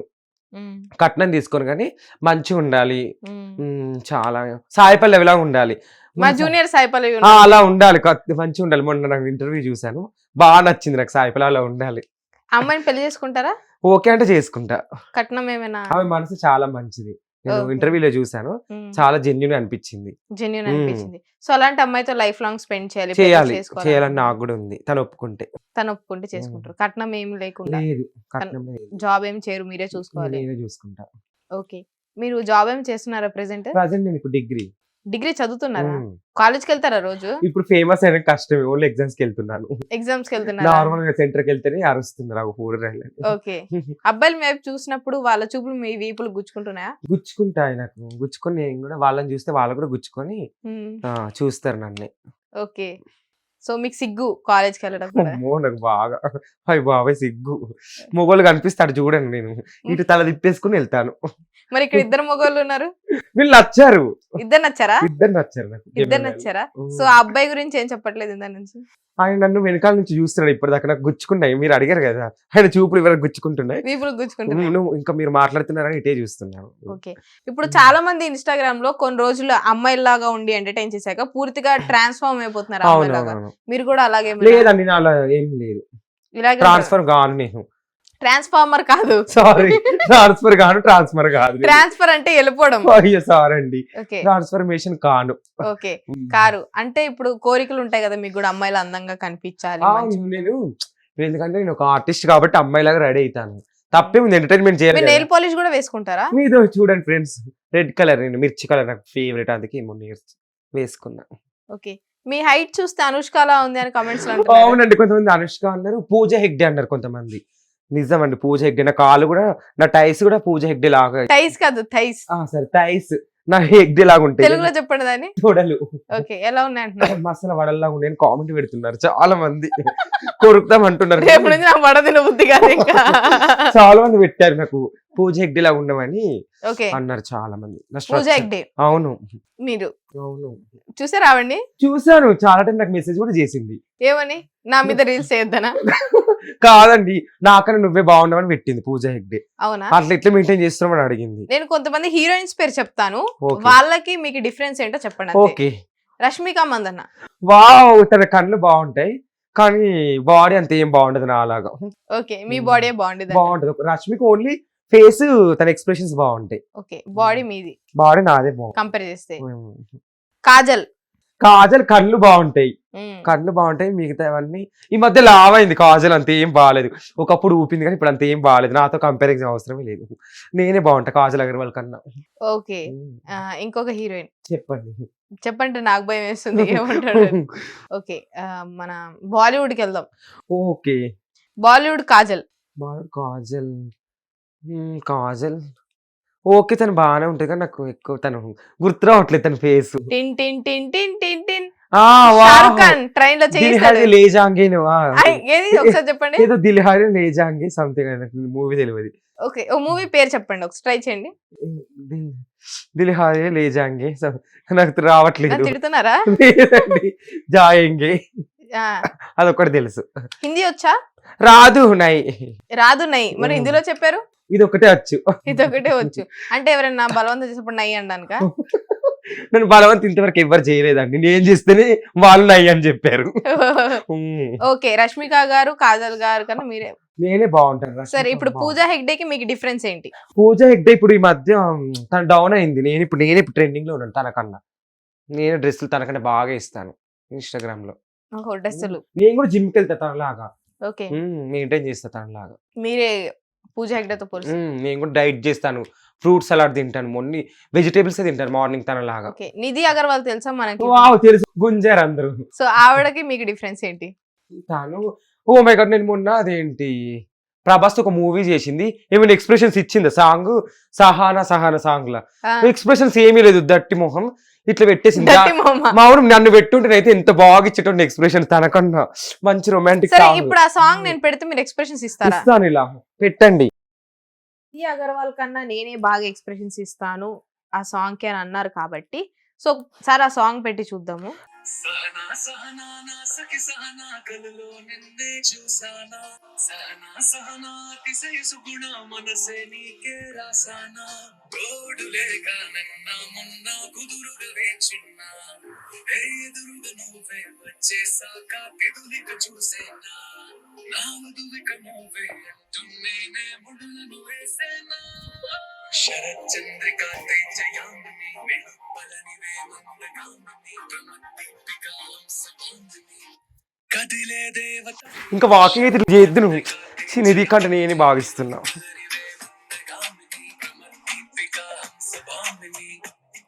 ఉమ్,
కట్నం తీసుకోను కానీ మంచిగా ఉండాలి.
ఉమ్.
చాలా సాయిపల్లి ఎలా ఉండాలి,
మా జూనియర్ సాయిపల్లి
అలా ఉండాలి, మంచిగా ఉండాలి. మొన్న నాకు ఇంటర్వ్యూ చూసాను, బాగా నచ్చింది నాకు. సాయిపల్లి అలా ఉండాలి.
అమ్మాయిని పెళ్లి చేసుకుంటారా?
ఓకే అంటే చేసుకుంటా.
కట్నం ఏమైనా?
ఆమె మనసు చాలా మంచిది, నేను
Okay.
ఇంటర్వ్యూలో చూసాను, చాలా జెన్యున్ అనిపించింది.
జెన్యున్ అనిపించింది. సో అలాంటి అమ్మాయితో లైఫ్ లాంగ్ స్పెండ్ చేయాలి,
చేయాలని నాకు కూడా ఉంది. తను ఒప్పుకుంటే.
తను ఒప్పుకుంటే చేసుకుంటారు. కట్నం ఏం లేకుండా?
లేదు కట్నం లేదు,
జాబ్ ఏం చేయరు, మీరే చూసుకోవాలి.
నేనే చూసుకుంటా.
ఓకే, మీరు జాబ్ ఏం చేస్తున్నారా ప్రెసెంట్?
ప్రజెంట్ నేను ఇప్పుడు
డిగ్రీ చదువుతున్నారా? కాలేజ్కి వెళ్తారా రోజు?
ఇప్పుడు ఫేమస్ అయిన కష్టమే, ఓన్లీ ఎగ్జామ్స్ కి వెళ్తున్నాను.
ఎగ్జామ్స్ కి వెళ్తున్నారా?
నార్మల్ గా సెంటర్ కి వెళ్తేనే అరుస్తున్నారు
ఓకే, అబ్బాయిలు వైపు చూసినప్పుడు వాళ్ళ చూపులు మీ వీపులు గుచ్చుకుంటున్నాయా?
గుచ్చుకుంటాయి నాకు, గుచ్చుకొని నేను కూడా వాళ్ళని చూస్తే వాళ్ళు కూడా గుచ్చుకొని చూస్తారు నన్ను.
ఓకే, సో మీకు సిగ్గు కాలేజ్కి వెళ్ళడం కూడా?
అమ్మో నాకు బాగా, అయ్యి బాబాయ్ సిగ్గు. మొగోళ్ళు కనిపిస్తాడు చూడండి, నేను ఇటు తల తిప్పేసుకుని వెళ్తాను.
మరి ఇక్కడ ఇద్దరు మగవాళ్ళు ఉన్నారు,
వీళ్ళు నచ్చారు.
ఇద్దరు నచ్చారా?
ఇద్దరు నచ్చారు నాకు.
ఇద్దరు నచ్చారా? సో ఆ అబ్బాయి గురించి ఏం చెప్పట్లేదు ఇందాక నుంచి?
ఆయన నన్ను వెనకాల నుంచి చూస్తున్నాడు ఇప్పటిదాకా, నాకు గుచ్చుకున్నాయి. మీరు అడిగారు కదా, ఆయన చూపులు ఇవరకు గుచ్చుకుంటున్నాయి.
వీపులు గుచ్చుకుంటున్నాయి.
ఇంకా మీరు మాట్లాడుతున్నారని ఇటే చూస్తున్నాను.
ఓకే, ఇప్పుడు చాలా మంది ఇన్స్టాగ్రామ్ లో కొన్ని రోజులు అమ్మాయిలాగా ఉండి ఎంటర్టైన్ చేశాక పూర్తిగా ట్రాన్స్ఫార్మ్ అయిపోతున్నారు అమ్మాయిలాగా.
అవునవును.
మీరు కూడా అలాగే
లేదండి నా అలా ఏం లేదు,
ఇలాగే
ట్రాన్స్ఫర్ కాను నేను.
ట్రాన్స్ఫార్మర్ కాదు,
సారీ ట్రాన్స్ఫర్ కాను, ట్రాన్స్ఫర్ కాదు.
ట్రాన్స్ఫర్ అంటే వెళ్ళిపోవడం.
అయ్యో సారీ అండి,
ఓకే
ట్రాన్స్ఫర్మేషన్ కాను.
ఓకే, కారు అంటే ఇప్పుడు కోరికలు ఉంటాయి కదా మీకు కూడా, అమ్మాయిలు అందంగా కనిపించాలి.
నేను ఎందుకంటే నేను ఒక ఆర్టిస్ట్ కాబట్టి అమ్మాయిలాగా రెడీ అవుతాను. తప్పేముంది, ఎంటర్టైన్మెంట్ చేయాలి.
మీరు నెయిల్ పాలిష్ కూడా వేసుకుంటారా?
మీదో చూడండి ఫ్రెండ్స్, రెడ్ కలర్, నేను మిర్చి కలర్ నాకు ఫేవరెట్, అందుకే మొన్న వేసుకున్నా.
ఓకే, మీ హైట్ చూస్తే అనుష్కలా ఉంది అని కమెంట్స్ లో
అవునండి, కొంతమంది అనుష్క అన్నారు, పూజ హెగ్డే అన్నారు కొంతమంది. నిజం అండి, పూజ హెగ్డే. నా కాలు కూడా, నా టైస్ కూడా పూజ హెగ్డే లాగా.
టైస్ కాదు, థైస్.
సరే థైస్ నా హెగ్డే లాగా ఉంటాయి.
తెలుగులో చెప్పండి దాన్ని.
తొడలు.
ఓకే, ఎలా ఉన్నాయి అంటున్నారు?
మసాలా వడల్లాగా ఉన్నాయి కామెంట్ పెడుతున్నారు చాలా మంది, కొరుకుతాం అంటున్నారు.
రేపు నుంచి నా వడ తిన బుద్ధి కాదు ఇంకా.
చాలా మంది పెట్టారు నాకు పూజ హెగ్డే లాగా ఉండమని
ఓకే
అన్నారు చాలా మంది.
పూజ హెగ్డే.
అవును
మీరు
అవును
చూసారా ఆవిడ్ని?
చూసాను, చాలా టైం నాకు మెసేజ్ కూడా చేసింది.
ఏమని? నా మీద రీల్స్ చేయొద్దనా?
కాదండి, నాకన్నా నువ్వే బాగున్నావని పెట్టింది పూజ హెగ్డే.
అవునా?
అట్లా ఎట్లా మెయింటైన్ చేస్తున్నామని అడిగింది.
నేను కొంతమంది హీరోయిన్స్ పేరు చెప్తాను,
Okay.
వాళ్ళకి మీకు డిఫరెన్స్ ఏంటో చెప్పండి అంతే.
ఓకే,
రష్మిక మందన్న.
వావ్, తన కళ్ళు బాగుంటాయి కానీ బాడీ అంత ఏం బాగుండదు నా అలాగా.
ఓకే, మీ బాడీ బాగుండేది.
బాగుంటది. రష్మిక ఓన్లీ ఫేస్, తన ఎక్స్ప్రెషన్స్ బాగుంటాయి.
ఓకే, బాడీ మీది
బాడీ నాదే బాగుంది.
కంపేర్ చేస్తే. కాజల్.
కాజల్ కళ్ళు బాగుంటాయి, కళ్ళు బాగుంటాయి, మిగతావన్నీ ఈ మధ్య లావైంది. కాజల్ అంత ఏం బాగాలేదు, ఒకప్పుడు ఊపింది కానీ ఇప్పుడు అంత ఏం బాగాలేదు. నాతో కంపారిజన్ అవసరమే లేదు, నేనే బాగుంటా కాజల్ అగర్వాల్ కన్నా.
ఓకే, ఇంకొక హీరోయిన్
చెప్పండి
నాకు భయం వేస్తుంది ఏమంటాడు. ఓకే, మన బాలీవుడ్ కి వెళ్దాం.
ఓకే,
బాలీవుడ్ కాజల్.
కాజల్ కాజల్ ఓకే, తను బాగానే ఉంటుంది కానీ నాకు ఎక్కువ తను గుర్తు రావట్లేదు తన ఫేస్.
టిన్ టిన్ టిన్ టిన్ టిన్ టిన్. షారుఖ్ ఖాన్ ట్రైన్ లో చేస్తాడు.
లేజాంగే
ఏది ఒకసారి చెప్పండి.
ఏదో దిల్హారీ లేజాంగే సంథింగ్, మూవీ తెలియదు.
ఓకే, ఓ మూవీ పేరు చెప్పండి ఒకసారి, ట్రై చేయండి.
దిల్హారీ లేజాంగే నాకు రావట్లేదు.
తిడుతున్నారా?
లేదండి, జాయంగే అదొకటి తెలుసు.
హిందీ వచ్చా?
రాదు నై.
రాదు నై, మరి హిందీలో చెప్పారు.
ఇది ఒకటే వచ్చు.
ఇదొకటే వచ్చు అంటే ఎవరైనా బలవంతం చేసినప్పుడు నై అనడానికా?
నన్ను బలవంత ఇంతవరకు ఎవరు చేయలేదండి, నేను చేస్తేనే వాళ్ళు నయ్యి అని చెప్పారు.
ఓకే, రష్మిక గారు కాజల్ గారు కన్నా మీరే.
నేనే బాగుంటాను.
సరే, ఇప్పుడు పూజా హెగ్డే కి మీకు డిఫరెన్స్ ఏంటి?
పూజ హెగ్డే ఇప్పుడు ఈ మధ్య తను డౌన్ అయింది. నేను ఇప్పుడు ట్రెండింగ్ లో ఉన్నాను తనకన్నా. నేను డ్రెస్సులు తనకన్నా బాగా ఇస్తాను ఇన్స్టాగ్రామ్ లో.
డ్రెస్సులు
నేను కూడా జిమ్ కి వెళ్తా తనలాగా,
ఓకే,
మెయింటైన్ చేస్తా తనలాగా.
మీరే పూజా హెగ్డేతో పోల్చి.
నేను కూడా డైట్ చేస్తాను, ఫ్రూట్ సలాడ్ తింటాను, మొన్ని వెజిటేబుల్స్ తింటాను మార్నింగ్ తనలాగా.
ఓకే, నిధి అగర్వాల్ తెలుసా మనకి?
వావ్, తెలుసు, గుంజారు అందరూ.
సో ఆవిడకి మీకు డిఫరెన్స్ ఏంటి?
తను ఓ మై గాడ్, నేను మొన్న అదేంటి ప్రభాస్ ఒక మూవీ చేసింది, ఏమైనా ఎక్స్ప్రెషన్స్ ఇచ్చింది సాంగ్, సహానా సహానా సాంగ్ లా ఎక్స్ప్రెషన్స్ ఏమీ లేదు, దట్టి మొహం ఇట్లా పెట్టేసింది. మామూలు నన్ను పెట్టుంటేనైతే ఎంత బాగా ఇచ్చేటోండి ఎక్స్ప్రెషన్, తనకన్నా మంచి రొమాంటిక్ సాంగ్.
ఇప్పుడు ఆ సాంగ్ నేను పెడితే మీరు ఎక్స్ప్రెషన్స్ ఇస్తారా?
ఇస్తాను, ఇలా పెట్టండి.
నిధి అగర్వాల్ కన్నా నేనే బాగా ఎక్స్ప్రెషన్స్ ఇస్తాను ఆ సాంగ్ కి అని అన్నారు కాబట్టి, సో సార్ ఆ సాంగ్ పెట్టి చూద్దాము.
సహనా సహనా నా సఖి సహనా కలలో నిన్నే చూసానా సహనా సహనా అతిశయ సుగుణ మనసే నీకే రాసానా తోడులేక నిన్న మొన్న కుదురుగా వేచున్నా ఎదురుగా నువ్వే వచ్చేసాక ఎదురిక చూసేనా నా వధువిక నువ్వే అంటూ నేనే ముడులను వేసేనా శరత్ చంద్రిక తేజయామిని వెలుపలనివే మందగామిని ప్రమదీపిక హంసవామిని కదిలే దేవత
ఇంకా వాకింగ్ అయితే చేయొద్దు నువ్వు, నిధి కంటే నేనే భావిస్తున్నా.
మందగామిని ప్రమదీపిక హంసవామిని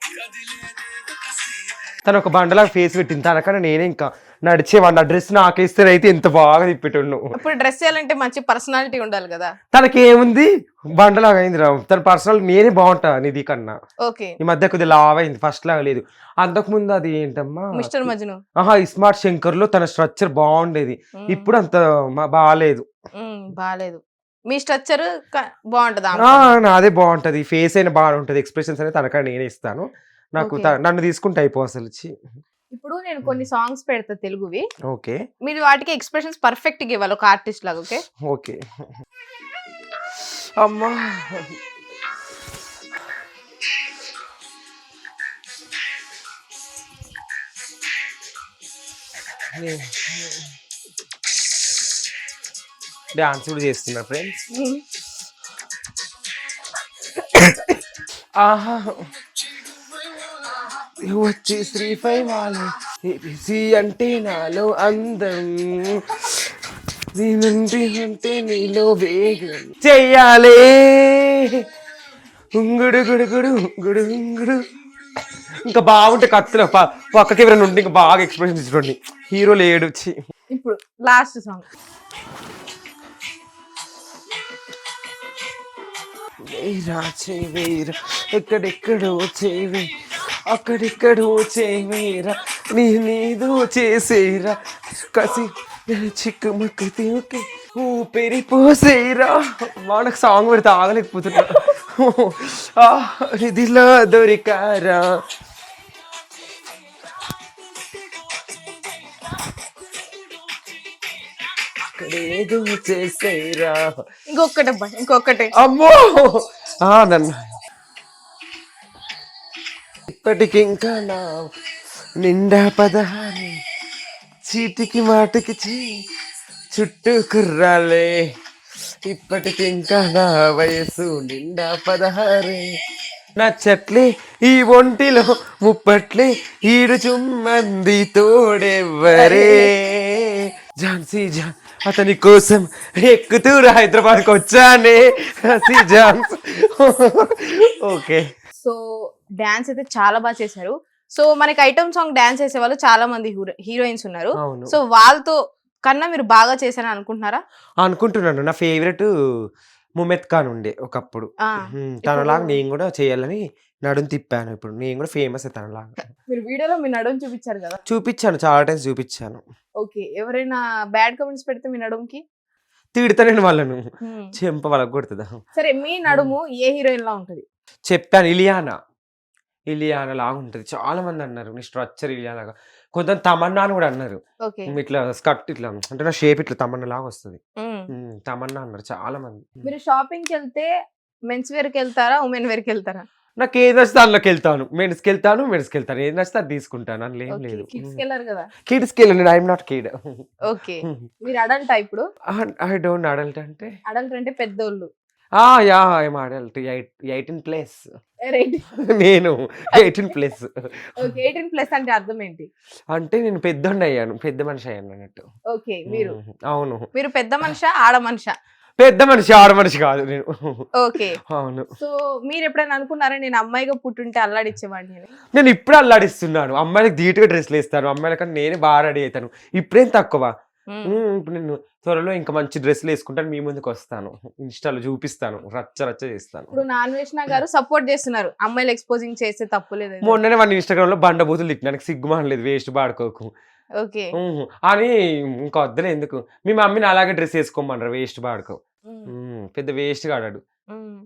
కదిలే దేవత శ్రీదే
తను ఒక బండలాగా ఫేస్ పెట్టింది, తనకన్నా నేనే ఇంకా నడిచేవాడిని. ఆ డ్రెస్ నాకేస్తే అయితే ఎంత బాగా తిప్పేటోడు.
ఇప్పుడు డ్రెస్ చేయాలంటే మంచి పర్సనాలిటీ ఉండాలి కదా.
తనకి ఏముంది, బండలాగా అయింది రా తన పర్సనల్, నేనే బాగుంటా నిధి కన్నా.
ఓకే,
ఈ మధ్య కొద్దిగా లావ్ అయింది, ఫస్ట్ లాగా లేదు. అంతకు ముందు అది ఏంటమ్మా,
మిస్టర్ మజ్ను.
స్మార్ట్ శంకర్ లో తన స్ట్రక్చర్ బాగుండేది, ఇప్పుడు అంత బాగాలేదు.
బాగాలేదు. మీ స్ట్రక్చర్ బాగుంటదా?
నాదే బాగుంటది, ఫేస్ అయినా బాగుంటది, ఎక్స్ప్రెషన్స్ అనేది తనకన్నా నేనే ఇస్తాను. నాకు నన్ను తీసుకుంటే అయిపో అసలు.
ఇప్పుడు నేను కొన్ని సాంగ్స్ పెడతా తెలుగువి,
ఓకే,
మీరు వాటికి ఎక్స్ప్రెషన్స్ పర్ఫెక్ట్ గా ఇవ్వాలి ఒక ఆర్టిస్ట్ లాగా. Okay
okay. అమ్మా డాన్స్ కూడా చేస్తున్నా ఫ్రెండ్స్. ఆహా, వచ్చి 3-5 వాళ్ళు ఏబిసి అంటే నాలో అందం, నేనంటే అంటే నీలో వేగం చెయ్యాలే ఉంగుడు గుడు గుడు గుడు గుడు. ఇంకా బాగుంటే కత్తులో పక్కకి ఎవరైనా ఉంటే ఇంకా బాగా ఎక్స్ప్రెషన్ ఇచ్చుకోండి. హీరో లేడు.
ఇప్పుడు లాస్ట్ సాంగ్.
వేరా చేవేరా ఎక్కడెక్కడో చేవే అక్కడెక్కడో చేవేరా నీదో చేసేరా కసి చిక్కుముక్కు తీకి ఊపిరి పోసేరా. మనకు సాంగ్ పెడితే ఆగలేకపోతున్నా. ఇదిలా దొరికారా అక్కడేదో చేసేరా.
ఇంకొకటబ్బా, ఇంకొకటి.
అమ్మో నన్ను ఇప్పటికి ఇంకా నా నిండా 16 చీటికి మాటికి చుట్టూ కుర్రాలే, ఇప్పటికి ఇంకా నా వయసు నిండా 16 నచ్చట్లే ఈ ఒంటిలో ముప్పట్లే ఈడు చుమ్మంది తోడెవ్వరే. ఝాన్సీ జాన్ అతని కోసం ఎక్కుతూరు హైదరాబాద్కి వచ్చానే ఝాన్స్. ఓకే,
సో డాన్స్ అయితే చాలా బాగా చేశారు. సో మనకి ఐటమ్ సాంగ్ డాన్స్ చేసే వాళ్ళు చాలా మంది హీరోయిన్స్ ఉన్నారు. సో వాళ్ళతో కన్నా మీరు బాగా చేశారని అనుకుంటున్నారా?
అనుకుంటున్నాను. నా ఫేవరెట్ ముమెత్ ఖాన్ ఉండే ఒకప్పుడు, తనలాగా నేను కూడా చేయాలని నడుము తిప్పాను. ఇప్పుడు నేను కూడా ఫేమస్ తనలాగా.
మీరు వీడియోలో మీ నడుము చూపించారు కదా?
చూపించాను, చాలా టైమ్స్ చూపించాను.
ఓకే, ఎవరైనా బ్యాడ్ కామెంట్స్ పెడితే మీ నడుముకి
తిడతా నేను వాళ్ళను, చెంప వాళ్ళకి కొడుతుందా.
సరే, మీ నడుము ఏ హీరోయిన్ లా ఉంటది?
చెప్పాను, ఇలియానా లాగా ఉంటది. చాలా మంది అన్నారు నీ స్ట్రక్చర్ ఇలియానా, కొంత తమన్నా అని కూడా అన్నారు. ఇట్లా స్కర్ట్ ఇట్లా అంటే నా షేప్ ఇట్లా తమన్నా లాగా వస్తుంది, తమన్నా అన్నారు చాలా మంది.
మీరు షాపింగ్ కి వెళ్తే మెన్స్ వేర్ కి వెళ్తారా, ఉమెన్ వేర్ కి వెళ్తారా?
నాకు ఏది నచ్చితే అందులోకి వెళ్తాను, మెన్స్కి వెళ్తాను, ఏది నచ్చితే అది తీసుకుంటాను, అందులో ఏం లేదు.
కిడ్స్కి వెళ్ళారు కదా.
కిడ్స్కి వెళ్ళండి, ఐఎమ్ నాట్ కిడ్.
ఓకే, మీరు అడల్ట్ ఇప్పుడు?
ఐ డోంట్ అడల్ట్ అంటే
అడల్ట్ అంటే పెద్దోళ్ళు.
Yeah I'm adult, 18+.
రైట్.
నేను 18+.
ఓకే, 18+ అంటే అర్థం ఏంటి?
అంటే నేను పెద్దోడిని అయ్యాను, పెద్ద మనిషి అయ్యాను అన్నట్టు.
ఓకే, మీరు
అవును,
మీరు పెద్ద మనిషా ఆడ మనిషా?
పెద్ద మనిషి, ఆడ మనిషి కాదు నేను.
ఓకే,
అవును.
సో మీరు ఎప్పుడైనా అనుకున్నారా నేను అమ్మాయిగా పుట్టుంటే అల్లాడిచ్చేవాడిని అని?
నేను ఇప్పుడు అల్లాడిస్తున్నాను, అమ్మాయిలకు ధీటుగా డ్రెస్లు వేస్తాను, అమ్మాయిల కన్నా నేనే బాగా రెడీ అవుతాను. ఇప్పుడేం తక్కువ. ఇప్పుడు నేను త్వరలో ఇంకా మంచి డ్రెస్లు వేసుకుంటాను, మీ ముందుకు వస్తాను, ఇన్స్టాలో చూపిస్తాను, రచ్చ రచ్చ చేస్తాను.
ఇప్పుడు నాన్వేషణ గారు సపోర్ట్ చేస్తున్నారు, అమ్మాయిలు ఎక్స్పోజింగ్ చేస్తే తప్పు లేదు.
మొన్ననే మన ఇన్స్టాగ్రామ్ లో బండబూతులు తిట్టినానికి సిగ్గుమానలేదు, వేస్ట్ పాడుకోకు
ఓకే,
అని. ఇంకా వద్దలే ఎందుకు, మీ మమ్మీని అలాగే డ్రెస్ వేసుకోమన్నారు, వేస్ట్ పాడుకో. పెద్ద వేస్ట్ కాడాడు,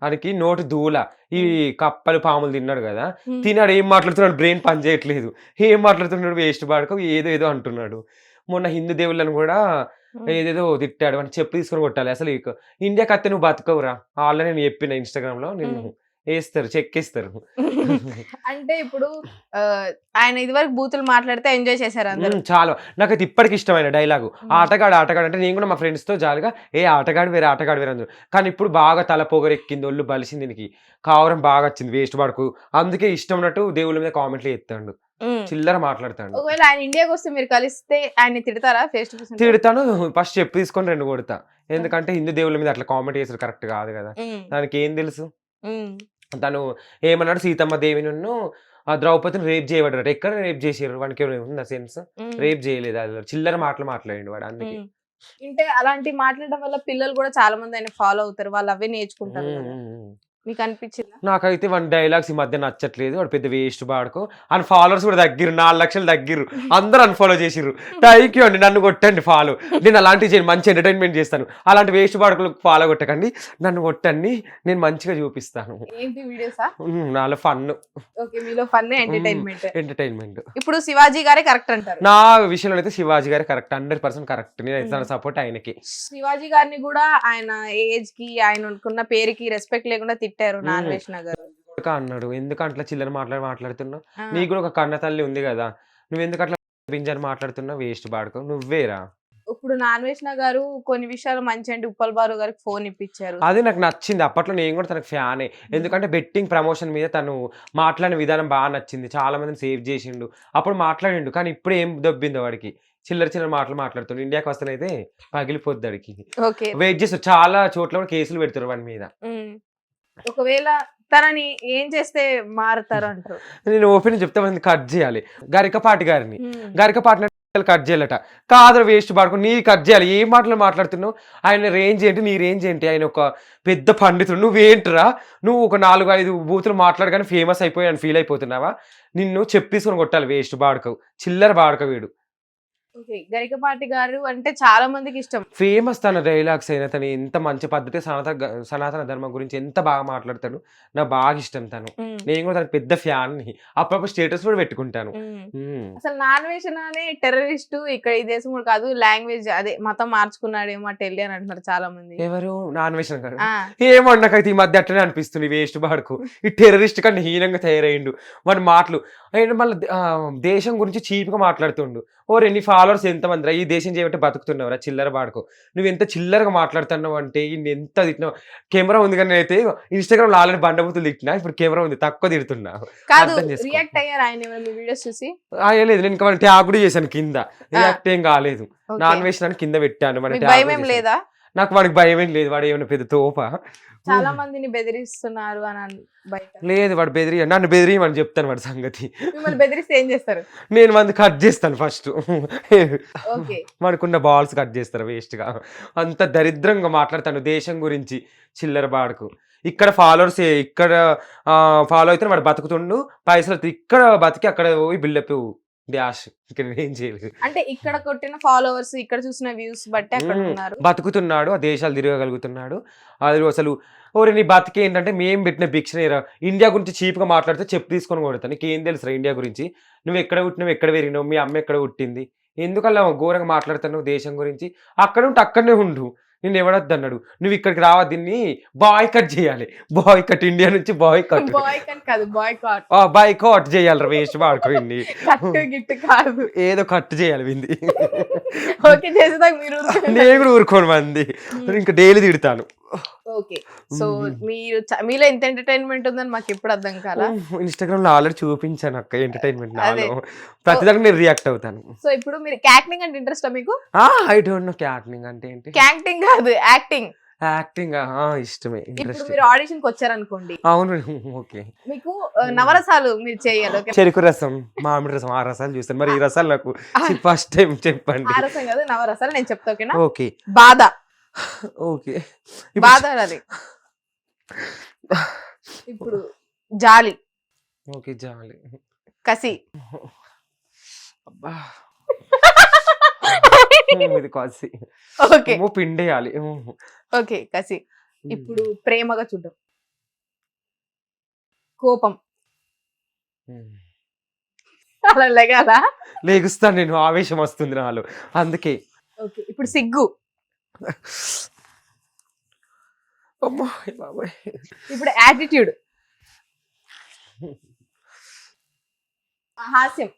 ఆయనకి నోటి దూల, ఈ కప్పలు పాములు తిన్నాడు కదా, తిన్నాడు, ఏం మాట్లాడుతున్నాడు, బ్రెయిన్ పని చేయట్లేదు, ఏం మాట్లాడుతున్నాడు, వేస్ట్ పాడుకో, ఏదో ఏదో అంటున్నాడు. మొన్న హిందూ దేవుళ్ళని కూడా ఏదేదో తిట్టాడు, అని చెప్పి తీసుకొని కొట్టాలి. అసలు ఇండియాకి అత్తే నువ్వు బతకవురా, వాళ్ళని నేను చెప్పిన ఇన్స్టాగ్రామ్ లో, నేను వేస్తారు, చెక్కేస్తారు.
అంటే ఇప్పుడు ఆయన ఇదివరకు బూతులు మాట్లాడితే ఎంజాయ్ చేశారు అందరూ.
చాలా, నాకైతే ఇప్పటికి ఇష్టమైన డైలాగు, ఆటగాడు ఆటగాడు అంటే నేను కూడా మా ఫ్రెండ్స్ తో జాలిగా ఆటగాడు వేరే అందరు. కానీ ఇప్పుడు బాగా తల పొగరెక్కింది, ఒళ్ళు బలిసింది, దీనికి కావరం బాగా వచ్చింది, వేస్ట్ పడుకు. అందుకే ఇష్టం ఉన్నట్టు దేవుళ్ళ మీద కామెంట్లు ఎత్తాడు, చిల్లర మాట్లాడతాడు.
ఒకవేళ ఆయన ఇండియాకి వస్తే మీరు కలిస్తే ఆయన తిడతారా? ఫేస్ టు ఫేస్
తిడతాను, ఫస్ట్ చెప్పు తీసుకొని 2 కొడతా. ఎందుకంటే హిందూ దేవుళ్ళ మీద అట్లా కామెంట్ చేసారు కరెక్ట్ కాదు కదా, దానికి ఏం తెలుసు. తను ఏమన్నాడు, సీతమ్మ దేవిని ద్రౌపదిని రేప్ చేయబడ్డాడు, ఎక్కడ రేప్ చేసారు, వానికి ఉన్న సెన్స్, రేప్ చేయలేదు, అది చిల్లర మాటలు మాట్లాడండి వాడు. అందుకే
అంటే అలాంటి మాట్లాడడం వల్ల పిల్లలు కూడా చాలా మంది ఆయన ఫాలో అవుతారు, వాళ్ళు అవే నేర్చుకుంటారు. మీకు అనిపించిందా?
నాకైతే 1 డైలాగ్స్ ఈ మధ్య నచ్చట్లేదు, వాడు పెద్ద వేస్ట్ పాడుకో. అని ఫాలోవర్స్ కూడా తగ్గిరు, 4 లక్షలు తగ్గిరు, అందరూ అన్ఫాలో చేసిర్రు. థ్యాంక్ యూ అండి, నన్ను కొట్టండి ఫాలో, నేను అలాంటివి చేయను, మంచి ఎంటర్టైన్మెంట్ చేస్తాను. అలాంటి వేస్ట్ పాడుకోలకు ఫాలో కొట్టకండి, నన్ను కొట్టండి, నేను మంచిగా చూపిస్తాను.
ఏంటి వీడియోసా?
నాలో ఫన్.
ఓకే, మీలో ఫన్ ఎంటర్టైన్మెంట్. ఇప్పుడు శివాజీ గారే కరెక్ట్ అంటారు?
నా విషయంలో అయితే శివాజీ గారే కరెక్ట్, 100% కరెక్ట్. నేను తన సపోర్ట్ ఆయనకి.
శివాజీ గారిని కూడా ఆయన ఏజ్ కి, ఆయనకున్న పేరుకి రెస్పెక్ట్ లేకుండా తిట్టారు నాన్వేషణ గారు.
అన్నాడు, ఎందుకు అట్లా చిల్లర మాట్లాడుతున్నావు, నీకు కూడా ఒక కన్న తల్లి ఉంది కదా, నువ్వు ఎందుకు అట్లా పింజారు మాట్లాడుతున్నావు, వేస్ట్ పాడుకో, నువ్వేరా.
ఇప్పుడు నాన్వేషణ గారు కొన్ని విషయాలు మంచి అంటే ఉప్పల్ బారు గారికి ఫోన్ ఇప్పించారు,
అది నాకు నచ్చింది. అప్పట్లో నేను కూడా తనకు ఫ్యానే, ఎందుకంటే బెట్టింగ్ ప్రమోషన్ మీద తను మాట్లాడిన విధానం బాగా నచ్చింది, చాలా మందిని సేవ్ చేసిండు, అప్పుడు మాట్లాడిండు. కానీ ఇప్పుడు ఏం దొబ్బిందో వాడికి, చిల్లర మాటలు మాట్లాడుతుండు. ఇండియాకి వస్తేనైతే పగిలిపోద్ది వాడికి. వెయిట్ చేస్తారు, చాలా చోట్ల కూడా కేసులు పెడతారు వాడి మీద.
ఒకవేళ తనని ఏం చేస్తే మారుతారు అంటారు?
నేను ఓపెన్ చెప్తే మంది కట్ చేయాలి, గరికపాటి గారిని కట్ చేయాలట. కాదు వేస్ట్ పాడుకుని నీ కట్ చేయాలి, ఏ మాటలు మాట్లాడుతున్నావు, ఆయన రేంజ్ ఏంటి, నీ రేంజ్ ఏంటి, ఆయన ఒక పెద్ద పండితుడు, నువ్వేంటిరా, నువ్వు ఒక 4-5 బూతులు మాట్లాడగానే ఫేమస్ అయిపోయి అని ఫీల్ అయిపోతున్నావా, నిన్ను చెప్పేసుకొని కొట్టాలి, వేస్ట్ పాడుకవు, చిల్లర పాడుక వీడు.
గరికపాటి గారు అంటే చాలా మందికి ఇష్టం,
ఫేమస్ తన డైలాగ్స్ అయినా, తను ఎంత మంచి పద్ధతి, సనాతన ధర్మం గురించి ఎంత బాగా మాట్లాడతాడు, నాకు బాగా ఇష్టం తను. నేను కూడా తనకు పెద్ద ఫ్యాన్ ని, అప్పుడప్పుడు స్టేటస్ కూడా పెట్టుకుంటాను.
అసలు నాన్వేషణ అనే టెర్రరిస్ట్ ఇక్కడ ఈ దేశం కూడా కాదు, లాంగ్వేజ్ అదే మతం మార్చుకున్నాడేమో టెల్లి అని అంటున్నారు చాలా మంది.
ఎవరు? నాన్వేషణ గారు. ఏమో నాకైతే ఈ మధ్య అట్లనే అనిపిస్తుంది, వేస్ట్ బాడుకు ఈ టెర్రరిస్ట్ కన్నా హీనంగా తయారైండు వాడి మాటలు. ఆయన మళ్ళీ దేశం గురించి చీప్ గా మాట్లాడుతుండు. ఓరే నీ ఫాలోవర్స్ ఎంతమంది రా, ఈ దేశం చేయబట్టి బతుకుతున్నావురా, చిల్లర బాడుకో, నువ్వు ఎంత చిల్లరగా మాట్లాడుతున్నావు అంటే ఎంత తిట్టినావు. కెమెరా ఉంది కానీ అయితే ఇన్స్టాగ్రామ్ లో ఆల్రెడీ బండబూతులు తిట్టినా, ఇప్పుడు కెమెరా ఉంది తక్కువ తిడుతున్నా. లేదు, నేను ఇంకా ట్యాగ్ కూడా చేశాను కింద, రియాక్ట్ ఏం కాలేదు. నాన్వేషణ అని కింద పెట్టాను, నాకు వాడికి భయం ఏం లేదు, వాడు ఏమైనా పెద్ద తోప.
చాలా మందిని బెదిరిస్తున్నారు అని బయట.
లేదు, వాడు నన్ను బెదిరియమని చెప్తాను వాడి సంగతి.
బెదిరిస్తే ఏం చేస్తారు?
నేను మంది కట్ చేస్తాను ఫస్ట్, వాడుకున్న బాల్స్ కట్ చేస్తారు వేస్ట్ గా. అంత దరిద్రంగా మాట్లాడతాను దేశం గురించి, చిల్లర బాడుకు. ఇక్కడ ఫాలోవర్స్ ఇక్కడ ఫాలో అయితే వాడు బతుకుతుండు, పైసలు ఇక్కడ బతికి అక్కడ పోయి బిల్డప్ డాష్. ఇక్కడ ఏం చేయలేదు, అంటే
ఇక్కడ కొట్టిన ఫాలోవర్స్, ఇక్కడ చూసిన వ్యూస్ బట్టి అక్కడ ఉన్నారు,
బతుకుతున్నాడు, ఆ దేశాలు తిరగగలుగుతున్నాడు. అది అసలు ఓరే నీ బతికి ఏంటంటే మేము పెట్టిన భిక్షనేరా, ఇండియా గురించి చీప్ గా మాట్లాడితే చెప్పు తీసుకొని కొడతాను. నీకేం తెలుసురా ఇండియా గురించి, నువ్వు ఎక్కడ పుట్టినావు, ఎక్కడ పెరిగినావు, మీ అమ్మ ఎక్కడ పుట్టింది, ఎందుకల్లా ఘోరంగా మాట్లాడుతున్నావు దేశం గురించి, అక్కడ ఉంటే అక్కడనే ఉండు, నేను ఎవడొద్దు అన్నాడు. నువ్వు ఇక్కడికి రావద్దు, దీన్ని బాయ్ కట్ చేయాలి, బాయ్ కట్, ఇండియా నుంచి బాయ్ కట్,
బాయ్ కట్ కాదు బాయ్ కాట్,
బాయ్ కట్ చేయాలి. వేస్ట్ వాడుకోండి,
కట్టు గిట్టు కాదు,
ఏదో కట్ చేయాలి వింది.
ఓకే చేసేదాకా మీరు
నేను కూడా ఊరుకోను మంది, ఇంకా డైలీ తిడతాను.
ఓకే సో మీరు మీలో ఎంత ఎంటర్టైన్మెంట్ ఉందని మాకు ఎప్పుడు అర్థం కాలా.
ఇన్స్టాగ్రామ్ లో ఆల్రెడీ చూపించాను అక్క ఎంటర్టైన్మెంట్ నాలో, ప్రతిదానికి నేను రియాక్ట్ అవుతాను.
సో ఇప్పుడు మీరు యాక్టింగ్ అంటే ఇంట్రెస్ట్ మీకు?
ఐ డోంట్ నో యాక్టింగ్ అంటే ఏంటి.
యాక్టింగ్ కాదు యాక్టింగ్.
యాక్టింగ్ ఇష్టమే,
ఇప్పుడు
ఇంట్రెస్ట్.
మీరు ఆడిషన్ కి వచ్చారనుకోండి,
అవును ఓకే.
మీకు నవరసాలు మీరు చేయాలి. ఓకే
చెరుకు రసం, మామిడి రసం, ఆ రసాలు చూస్తాను. మరి ఈ రసాలు నాకు ఫస్ట్ టైం చెప్పండి.
ఆ రసం కాదు నవరసాలు నేను చెప్తా, ఓకేనా?
ఓకే
బాధ,
ఓకే.
బాధ అది. ఇప్పుడు జాలి,
ఓకే జాలి,
కసి,
అబ్బా ఇది కాసి,
ఓకే
పిండేయాలి.
ఓకే కసి. ఇప్పుడు ప్రేమగా చూడడం, కోపం, అలా లెగాల
లేగుస్తాను నేను, ఆవేశం వస్తుంది నాలో అందుకే.
ఓకే ఇప్పుడు సిగ్గు,
అమ్మా బాబాయ్.
ఇప్పుడు యాటిట్యూడ్, హాస్యం,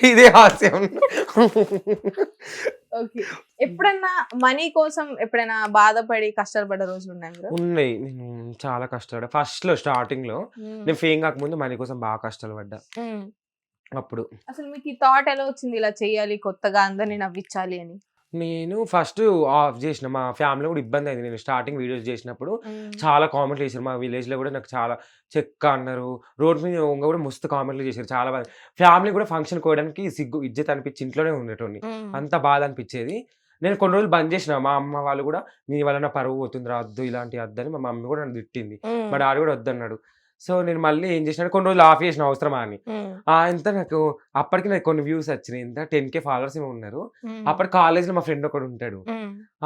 ఇదే హాస్యం.
ఓకే ఎప్పుడన్నా మనీ కోసం ఎప్పుడైనా బాధపడి కష్టాలు పడ్డ రోజులు ఉన్నాయి మీరు?
ఉన్నాయి, నేను చాలా కష్టపడ్డా. ఫస్ట్ లో స్టార్టింగ్ లో నేను ఫేమ్ కాకముందు మనీ కోసం బాగా కష్టాలు పడ్డా. అప్పుడు
అసలు మీకు ఈ థాట్ ఎలా వచ్చింది ఇలా చేయాలి, కొత్తగా అందరిని నవ్వించాలి అని?
నేను ఫస్ట్ ఆఫ్ చేసిన, మా ఫ్యామిలీ కూడా ఇబ్బంది అయింది. నేను స్టార్టింగ్ వీడియోస్ చేసినప్పుడు చాలా కామెంట్లు చేశారు. మా విలేజ్ లో కూడా నాకు చాలా చెక్క అన్నారు, రోడ్ మీద కూడా మస్తు కామెంట్లు చేశారు. చాలా బాగా ఫ్యామిలీ కూడా ఫంక్షన్ కోయడానికి సిగ్గు ఇజ్జత్ అనిపించి ఇంట్లోనే ఉండేటోని, అంత బాధ అనిపించేది. నేను కొన్ని రోజులు బంద్ చేసిన. మా అమ్మ వాళ్ళు కూడా నీ వల్ల నా పరువు పోతుంది, వద్దు ఇలాంటి వద్దని. మా మమ్మీ కూడా నన్ను తిట్టింది, మా డాడీ కూడా వద్దన్నాడు. సో నేను మళ్ళీ ఏం చేసిన, కొన్ని రోజులు ఆఫ్ చేసిన అవసరమా అని. ఎంత నాకు అప్పటికి నాకు కొన్ని వ్యూస్ వచ్చినాయి, ఎంత 10K ఫాలోవర్స్ ఏమో ఉన్నారు. అప్పటి కాలేజ్లో మా ఫ్రెండ్ ఒకడు ఉంటాడు,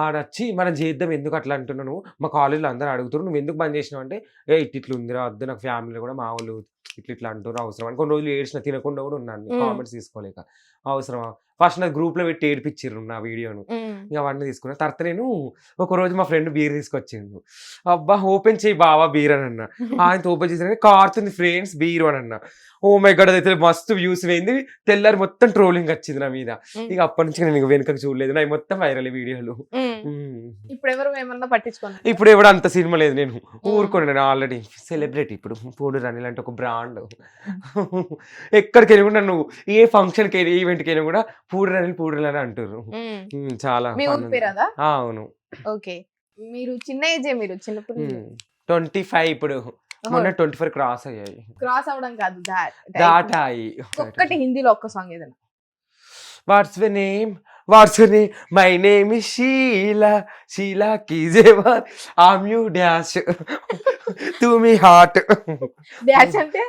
ఆడొచ్చి మనం చేద్దాం ఎందుకు అట్లా అంటున్నాను, మా కాలేజ్లో అందరూ అడుగుతారు నువ్వు ఎందుకు బంద్ చేసినావు అంటే, ఇట్లా ఉందిరా వద్దు, నాకు ఫ్యామిలీలో కూడా మా వాళ్ళు ఇట్లా అంటారు అవసరం అని. కొన్ని రోజులు ఏడ్చిన, తినకుండా కూడా ఉన్నాను కామెంట్స్ తీసుకోలేక. అవసరమా ఫస్ట్ నా గ్రూప్ లో పెట్టి ఏడిపించారు నా వీడియోను, ఇక అవన్నీ తీసుకున్నా. తర్వాత నేను ఒక రోజు మా ఫ్రెండ్ బీర్ తీసుకొచ్చిండు, అబ్బా ఓపెన్ చేయి బావా బీర్ అని అన్న. ఆయన ఓపెన్ చేసిన కారుతుంది ఫ్రెండ్స్ బీర్ అని అన్న. ఓ మై గాడ్ అదైతే మస్తు వ్యూస్ పోయింది, తెల్లారి మొత్తం ట్రోలింగ్ వచ్చింది నా మీద. ఇక అప్పటి నుంచి నేను వెనుకకు చూడలేదు, నా మొత్తం వైరల్ వీడియోలు.
ఇప్పుడు ఎవరు ఏమన్నా పట్టించుకోండి,
ఇప్పుడు ఎవరు అంత సినిమా లేదు, నేను ఊరుకోండి, నేను ఆల్రెడీ సెలబ్రిటీ. ఇప్పుడు పూడు రాని లాంటి ఒక బ్రాండ్, ఎక్కడికి వెళ్ళి కూడా నన్ను ఏ ఫంక్షన్కి వెళ్ళి ఈవెంట్కి వెళ్ళి కూడా పూడు రాని అంటారు. చాలా అవును.
ఓకే మీరు చిన్న ఏజే, మీరు చిన్నప్పుడు
25, ఇప్పుడు మొన్న 24 క్రాస్ అయ్యాయి.
క్రాస్ అవడం కాదు,
దాటాయి.
ఒక్కటి హిందీలో ఒక్క సాంగ్ ఏదైనా.
What's your name, what's your name, my name is Sheila, Sheila కీజేవార్ I'm you dash to me heart.
Dash అంటే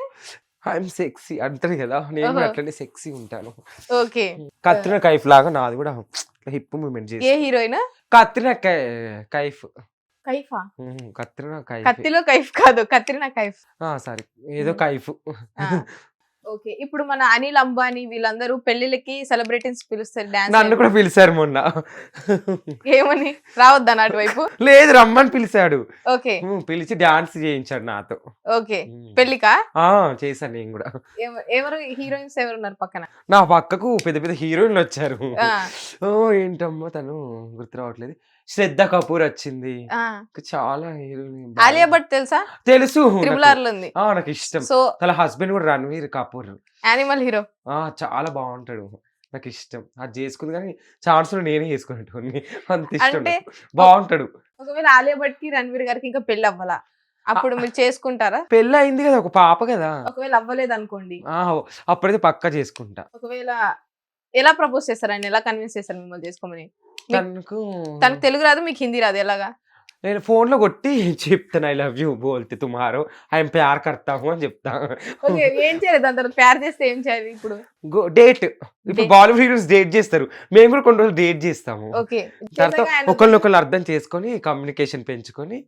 ఐఎమ్ సెక్సీ అంటారు కదా, నేను కూడా అట్లనే సెక్సీ ఉంటాను.
ఓకే
కత్రినా కైఫ్ లాగా నాది కూడా హిప్ మూవ్మెంట్ చేసి.
ఏ హీరోయిన్?
కత్రినా కైఫ్.
కైఫా?
కత్రినా కైఫ్,
కత్తిలో కైఫ్ కాదు, కత్రినా కైఫ్.
సారీ ఏదో కైఫ్.
ఓకే ఇప్పుడు మన అనిల్ అంబానీ వీళ్ళందరూ పెళ్లిళ్ళకి సెలబ్రిటీస్ పిలుస్తారు, డాన్స్.
నన్ను కూడా పిలిచారు మొన్న.
ఏమని రావద్దా అటువైపు?
లేదు రమ్మని పిలిచాడు.
ఓకే
పిలిచి డాన్స్ చేయించాడు నాతో.
ఓకే పెళ్లికా?
చేశాను నేను కూడా.
ఎవరు హీరోయిన్స్ ఎవరున్నారు పక్కన?
నా పక్కకు పెద్ద పెద్ద హీరోయిన్లు వచ్చారు. ఏంటమ్మో తను గుర్తు రావట్లేదు. శ్రద్ధ కపూర్ వచ్చింది, చాలా హీరోయిన్.
ఆలియా భట్ తెలుసా?
తెలుసు,
RRR లో ఉంది.
నాకు ఇష్టం.
సో
తన హస్బెండ్ కూడా రణవీర్ కపూర్,
యానిమల్ హీరో. చాలా
బాగుంటాడు, నాకు ఇష్టం. అది చేసుకుంది కానీ ఛాన్స్ నేనే చేసుకునేటోని, అంత ఇష్టం.
అంటే
బాగుంటాడు.
ఒకవేళ ఆలియా భట్ కి రణవీర్ గారికి ఇంకా పెళ్లి అవ్వాలా, అప్పుడు మీరు చేసుకుంటారా?
పెళ్లి అయింది కదా, ఒక పాప కదా.
ఒకవేళ అవ్వలేదు అనుకోండి,
అప్పుడైతే పక్కా చేసుకుంటా.
ఒకవేళ ఎలా ప్రపోజ్ చేస్తారు, ఆయన ఎలా కన్విన్స్ చేస్తారు మిమ్మల్ని చేసుకోమని? తనకు తెలుగు రాదు, మీకు హిందీ రాదు, ఎలాగా?
నేను ఫోన్ లో కొట్టి చెప్తాను ఐ లవ్ యూ బోల్తే తుమారో ఐఎమ్ ప్యార్ కర్తాము అని చెప్తా.
ఏం చేయాలి దాని తర్వాత? ప్యార్ చేస్తే ఏం చేయాలి? ఇప్పుడు
డేట్, ఇప్పుడు బాలీవుడ్ హీరోస్ డేట్ చేస్తారు, మేము కూడా కొన్ని రోజులు డేట్ చేస్తాము. తర్వాత ఒకరినొకరు అర్థం చేసుకొని కమ్యూనికేషన్ పెంచుకొని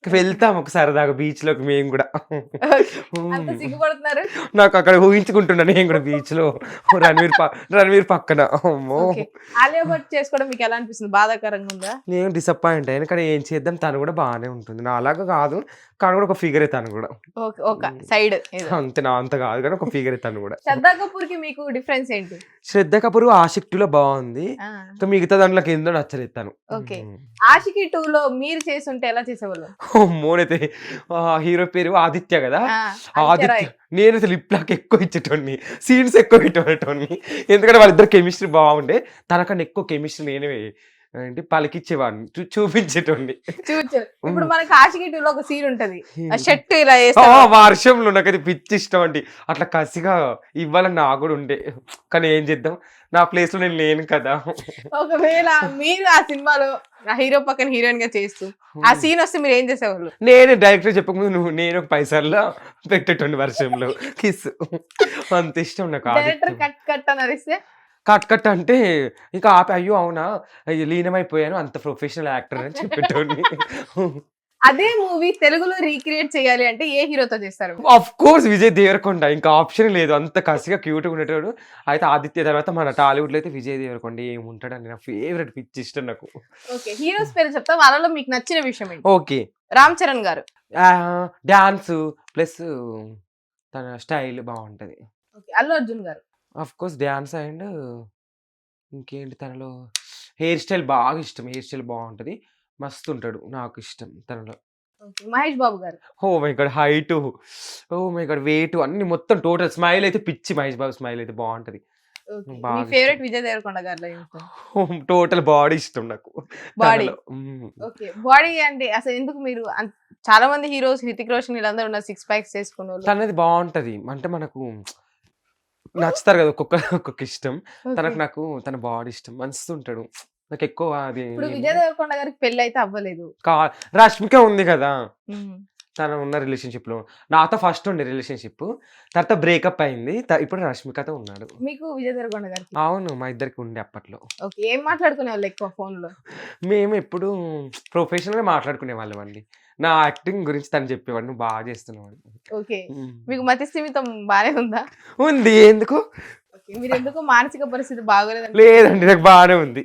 వెళ్తాం ఒక సరదాగా బీచ్ లోకి మేము కూడా.
అంత సిగ్గుపడుతున్నారు.
నాకు అక్కడ ఊహించుకుంటున్నా నేను కూడా బీచ్ లో రణవీర్ పక్కన. అమ్మో
ఓకే. ఆలియా భట్ చేసుకోవడం మీకు ఎలా అనిపిస్తుంది? బాధాకరంగా ఉందా?
నేను డిసప్పాయింట్ అయ్యాను, కానీ ఏం చేద్దాం, తను కూడా బాగానే ఉంటుంది. నా అలాగా కాదు, కానీ కూడా ఒక ఫిగర్ తను కూడా.
ఓకే, ఒక సైడ్
అంతే, నా అంత కాదు కానీ ఒక ఫిగర్ తను కూడా.
శ్రద్ధా కపూర్ కి మీకు డిఫరెన్స్ ఏంటి?
శ్రద్ధ కపూర్ ఆషిక్ 2 లో బాగుంది,
ఆ,
ఇంకా మిగతా దాంట్లోకి ఏందో నచ్చలేదు తను.
ఓకే. ఆషికి 2 లో మీరు చేస్తుంటే ఎలా చేసేవాళ్ళు?
మోనైతే హీరో పేరు ఆదిత్య కదా,
ఆ, ఆదిత్య రాయ్.
ఆదిత్య నేను లిప్ లాక్ ఎక్కువ ఇచ్చేటోడిని, సీన్స్ ఎక్కువ పెట్టేటోడిని, ఎందుకంటే వాళ్ళిద్దరు కెమిస్ట్రీ బాగుండే. తనకన్నా ఎక్కువ కెమిస్ట్రీ నేనే ఏంటి పలికిచ్చేవాడిని, చూపించేటోడిని.
చూపించారు. ఇప్పుడు మనకి ఆషికి 2 లో ఒక సీన్ ఉంటది, ఆ షర్ట్ ఇలా వేస్తారు.
వర్షంలో నాకైతే పిచ్చి ఇష్టం అండి, అట్లా కసిగా ఇవ్వాలని నాకు కూడా ఉండే, కానీ ఏం చేద్దాం, నా ప్లేస్ లో నేను లేను కదా.
ఒకవేళ మీరు ఆ సినిమాలో ఆ హీరో పక్కన హీరోయిన్ గా చేస్తూ ఆ సీన్ వస్తే మీరు ఏం చేసేవాళ్ళు?
నేను డైరెక్టర్ చెప్పకముందు నేను ఒక పైసల్లో పెట్టేటోండి వర్షంలో కిస్. అంత ఇష్టం నాకు
డైరెక్టర్
ఆదిత్య.
కట్ కట్ అని అరిస్తే
కట్ అంటే ఇంకా ఆపి, అయ్యో అవునా అయ్యో లీనమైపోయాను, అంత ప్రొఫెషనల్ యాక్టర్ అని చెప్పేటోడిని.
అదే మూవీ తెలుగులో రీక్రియేట్ చేయాలి అంటే ఏ హీరోతో చేస్తారు?
ఆఫ్ కోర్స్ విజయ్ దేవరకొండ, ఇంకా ఆప్షన్ లేదు, అంత కసిగా క్యూట్గా ఉండేటోడు. అయితే ఆదిత్య తర్వాత మన టాలీవుడ్ లో అయితే విజయ్ దేవరకొండ ఏముంటాడని నా ఫేవరెట్, పిచ్చి ఇష్టం నాకు.
ఓకే, హీరోస్ పేరు చెప్తా, వాళ్ళలో మీకు నచ్చిన విషయం ఏంటి?
ఓకే,
రామ్ చరణ్ గారు.
డాన్స్ ప్లస్ తన స్టైల్ బాగుంటది.
ఓకే, అల్లు అర్జున్ గారు.
ఆఫ్ కోర్స్ డాన్స్ అండ్ ఇంకేంటి తనలో హెయిర్ స్టైల్ బాగా ఇష్టం, హెయిర్ స్టైల్ బాగుంటది, మస్తు ఉంటాడు, నాకు ఇష్టం తనలో.
ఓకే, మహేష్ బాబు గారు.
Oh my god, height, oh my god, wait, అన్ని మొత్తం టోటల్ స్మైల్ అయితే పిచ్చి, మహేష్ బాబు స్మైల్ అయితే బాగుంటది.
ఓకే, మీ
బాగా
ఫేవరెట్
ఇష్టం.
విజయ్ దేవరకొండ గారిలో ఏంటి?
టోటల్ బాడీ ఇష్టం నాకు
బాడీ.
తనలో.
ఓకే, బాడీ అంటే అసలు ఎందుకు మీరు చాలా మంది హీరోస్ హృతిక్ రోషన్ వీళ్ళందరూ ఉన్నారు 6 ప్యాక్స్ చేసుకునే వాళ్ళు.
తనది బాగుంటది, అంటే మనకు నచ్చుతారు కదా, ఒక్కొక్క ఇష్టం.
ఓకే.
నాకు తన బాడీ ఇష్టం, మస్తు ఉంటాడు, నాకు ఎక్కువ అది.
ఇప్పుడు విజయ్ దేవరకొండ గారికి పెళ్లి అయితే అవ్వలేదు.
రష్మిక ఉంది కదా,
ఉమ్.
తను ఉన్న రిలేషన్షిప్ లో నాతో ఫస్ట్ ఉండే రిలేషన్షిప్, తర్వాత బ్రేకప్ అయింది, ఇప్పుడు రష్మికతో ఉన్నాడు.
మీకు విజయ్ దేవరకొండ గారికి?
అవును, మా ఇద్దరికి ఉండే అప్పట్లో.
ఓకే, ఏం మాట్లాడుకునే వాళ్ళు ఎక్కువ ఫోన్ లో?
మేము ఎప్పుడు ప్రొఫెషనల్ గా మాట్లాడుకునే వాళ్ళం అండి, నా యాక్టింగ్ గురించి తను చెప్పేవాడు, నువ్వు బాగా చేస్తున్నావు.
ఓకే, మీకు మతి స్థిమితం బానే ఉందా?
ఉంది, ఎందుకు
ఓకే, మీరు ఎందుకు మానసిక పరిస్థితి బాగోలేదు?
లేదండి, నాకు బాగానే ఉంది.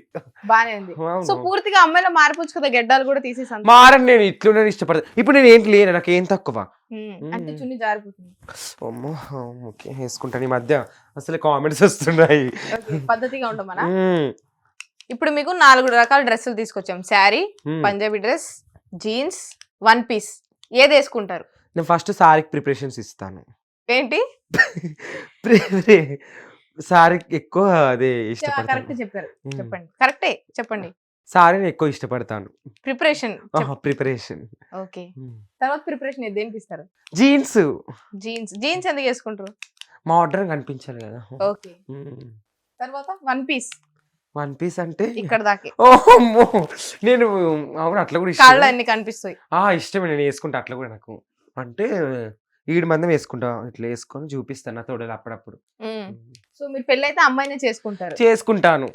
బానే ఉంది.
అవును.
సో పూర్తిగా అమ్మాయిలో మారిపోవచ్చు కదా, గెడ్డాలు కూడా తీసేసి అంత.
మారని, నేను ఇట్లునే ఇష్టపడతా. ఇప్పుడు నేను ఏంటి లేను, నాకు ఏం తక్కువ.
అంటే చున్ని జారిపోతుంది.
అమ్మో, ఓకే వేసుకుంటాను. ఈ మధ్య అసలు కామెంట్స్ వస్తున్నాయి.
ఓకే, పద్ధతిగా ఉండమనా?
మ్మ్.
ఇప్పుడు మీకు 4 రకాల డ్రెస్సులు తీసుకొచ్చాం. శారీ,
మ్మ్.
Punjabi dress, jeans, 1 piece. ఏది వేసుకుంటారు?
నేను ఫస్ట్ సారీకి ప్రిపరేషన్స్ ఇస్తాను.
ఏంటి?
సారీ ఎక్కువ అదే
కరెక్ట్
ఇష్టపడతాను.
చెప్పారు,
మ్మ్.
చెప్పండి. కరెక్టే చెప్పండి.
సారీని ఎక్కువ ఇష్టపడతాను.
ప్రిపరేషన్.
ప్రిపరేషన్.
ఓకే, తర్వాత ప్రిపరేషన్ దేనికి ఇస్తారు?
Jeans
jeans. జీన్స్ ఎందుకు వేసుకుంటారు?
మోడర్న్ కనిపించాలి కదా.
ఓకే, తర్వాత 1 పీస్.
1 పీస్ అంటే
ఇక్కడ దాకే
ఓమ్మో, నేను అవును అట్లా కూడా
కాళ్ళు
ఇష్టం.
అన్ని కనిపిస్తాయి.
ఇష్టమే, నేను వేసుకుంటా అట్లా కూడా. నాకు అంటే ఈడు మందం వేసుకుంటా, ఇట్లా వేసుకొని చూపిస్తాను నా తోడలు అప్పుడప్పుడు.
సో మీరు పెళ్ళి అయితే అమ్మాయినే చేసుకుంటారు?
చేసుకుంటాను.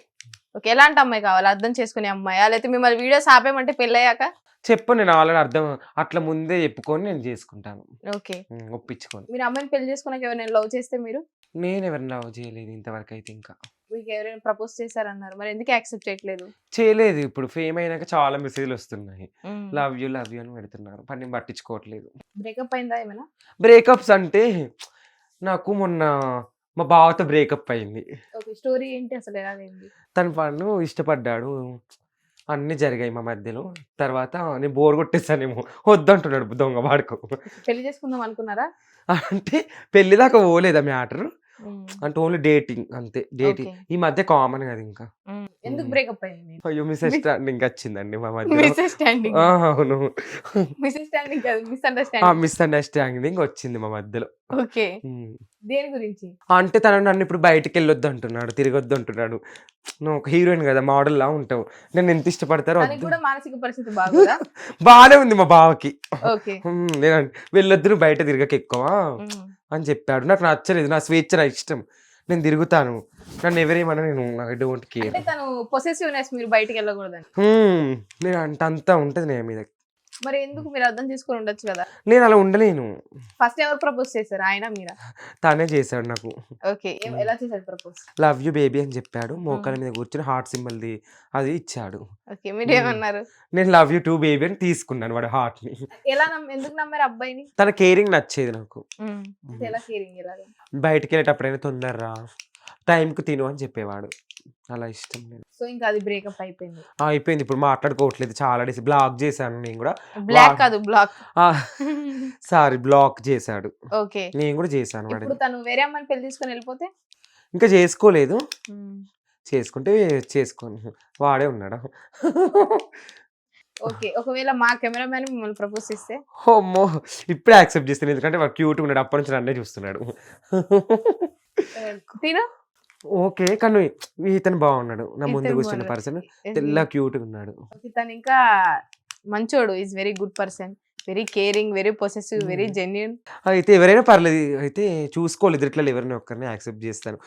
ఓకే, ఎలాంటి అమ్మాయి కావాలి? అర్థం చేసుకునే అమ్మాయి, లేకపోతే మిమ్మల్ని వీడియోస్ ఆపేయమంటే పెళ్ళి అయ్యాక?
చెప్పు, నేను ఆల్రెడీ అర్థం అట్లా ముందే చెప్పుకొని నేను చేసుకుంటాను,
ఓకే,
ఒప్పించుకొని.
మీరు అమ్మాయిని పెళ్లి చేసుకున్నాక ఎవరైనా లవ్ చేస్తే మీరు?
నేను ఎవరిని లవ్ చేయలేదు ఇంతవరకు అయితే. ఇంకా
మీకు ఎవరైనా ప్రపోజ్ చేశారన్నారు, మరి ఎందుకు యాక్సెప్ట్ చేయట్లేదు?
చేయలేదు. ఇప్పుడు ఫేమ్ అయినాక చాలా మెసేజ్లు వస్తున్నాయి, లవ్ యూ అని పెడుతున్నారు, పని పట్టించుకోవట్లేదు.
బ్రేకప్ అయిందా ఏమైనా?
బ్రేకప్స్ అంటే నాకు మొన్న మా బావతో బ్రేకప్ అయింది.
ఓకే, స్టోరీ ఏంటి అసలు, ఎలాగైంది?
తన పన్ను ఇష్టపడ్డాడు, అన్ని జరిగాయి మా మధ్యలో. తర్వాత నేను బోర్ కొట్టేసానేమో, వద్దంటున్నాడు దొంగ వాడుకో.
పెళ్లి చేసుకుందాం అనుకున్నారా?
అంటే పెళ్లి దాకా పోలేదా మ్యాటర్, అంటే ఓన్లీ డేటింగ్ అంతే. Dating
Okay.
ఈ మధ్య కామన్ కదా ఇంకా.
ఎందుకు బ్రేకప్ అయింది మీకు?
అయ్యో, మిస్అండర్స్టాండింగ్ వచ్చిందండి మా మధ్య.
మిస్అండర్స్టాండింగ్.
అవును,
మిస్అండర్స్టాండింగ్ కాదు, మిస్అండర్స్టాండింగ్.
మిస్అండర్స్టాండింగ్ వచ్చింది మా మధ్యలో.
ఓకే,
ఉమ్.
దేని గురించి?
అంటే తను నన్ను ఇప్పుడు బయటికి వెళ్ళొద్దు అంటున్నాడు, తిరగొద్దు అంటున్నాడు. నువ్వు ఒక హీరోయిన్ కదా, మోడల్ లా ఉంటావు, నేను ఎంత ఇష్టపడతారో
దానికి కూడా మానసిక పరిస్థితి బాగుందా?
బాగానే ఉంది మా బావకి.
ఓకే,
నేను వెళ్ళొద్దు, నువ్వు బయట తిరగక ఎక్కువ అని చెప్పాడు. నాకు నచ్చలేదు, నా స్వేచ్ఛ, నా ఇష్టం, నేను తిరుగుతాను, నన్ను ఎవరేమన్నా నేను ఐ డోంట్ కేర్.
అంటే తను పొసెసివ్నెస్, మీరు బయటికి వెళ్ళకూడదని.
నేను అంతా ఉంటది నేను మీద.
మరి ఎందుకు మీరు అర్థం చేసుకొని ఉండొచ్చు కదా.
నేను అలా ఉండలేను.
ఫస్ట్ ఎవరు ప్రపోజ్ చేశారు, ఆయన మీరా?
తనే చేశాడు నాకు.
ఓకే, ఎలా చేశారు ప్రపోజ్?
లవ్ యూ బేబీ అని చెప్పాడు. మోకాల మీద కూర్చొని హార్ట్ సింబల్ది అది ఇచ్చాడు.
ఓకే, మీరు ఏమన్నారు?
నేను లవ్ యూ టూ బేబీ అని తీసుకున్నాను వాడు హార్ట్ ని.
ఎందుకు నమ్మారు అబ్బాయిని?
తన కేరింగ్ నచ్చేది నాకు.
అంటే ఎలా కేరింగ్?
బయటికి వెళ్ళేటప్పుడైనా తొందరరా, టైంకి తిను అని చెప్పేవాడు. అలా ఇష్టం నేను.
సో ఇంకా అది బ్రేకప్ అయిపోయింది.
అయిపోయింది. ఇప్పుడు మాట్లాడుకోవట్లేదు. చాలా డేస్ బ్లాక్ చేశాను నేను కూడా.
బ్లాక్ కాదు, బ్లాక్.
సారీ, బ్లాక్ చేశాడు.
ఓకే,
నేను కూడా చేశాను వాడిని.
ఇప్పుడు తను వేరే అమ్మాయిని పెళ్లి తీసుకొని వెళ్ళిపోతే?
ఇంకా చేసుకోలేదు. చేసుకుంటే చేసుకోను. వాడే ఉన్నాడు.
ఓకే, ఒకవేళ మా కెమెరామ్యాన్ మిమ్మల్ని ప్రపోజ్ చేస్తే?
అమ్మో, ఇప్పుడే యాక్సెప్ట్ చేస్తాను. ఎందుకంటే వాడు క్యూట్గా ఉన్నాడు. అప్పటి నుంచి నన్నే చూస్తున్నాడు.
తీరా
ఓకే, కానీ ఇతను బాగున్నాడు. నా ముందు కూర్చున్న పర్సన్ తెల్ల క్యూట్గా ఉన్నాడు.
తను ఇంకా మంచోడు, is very good person, very caring, very possessive, very genuine.
అయితే ఎవరైనా పర్లేదు. అయితే చూసుకోవాలి, ఇద్దరిట్లో ఎవరైనా ఒక్కరిని యాక్సెప్ట్ చేస్తాను.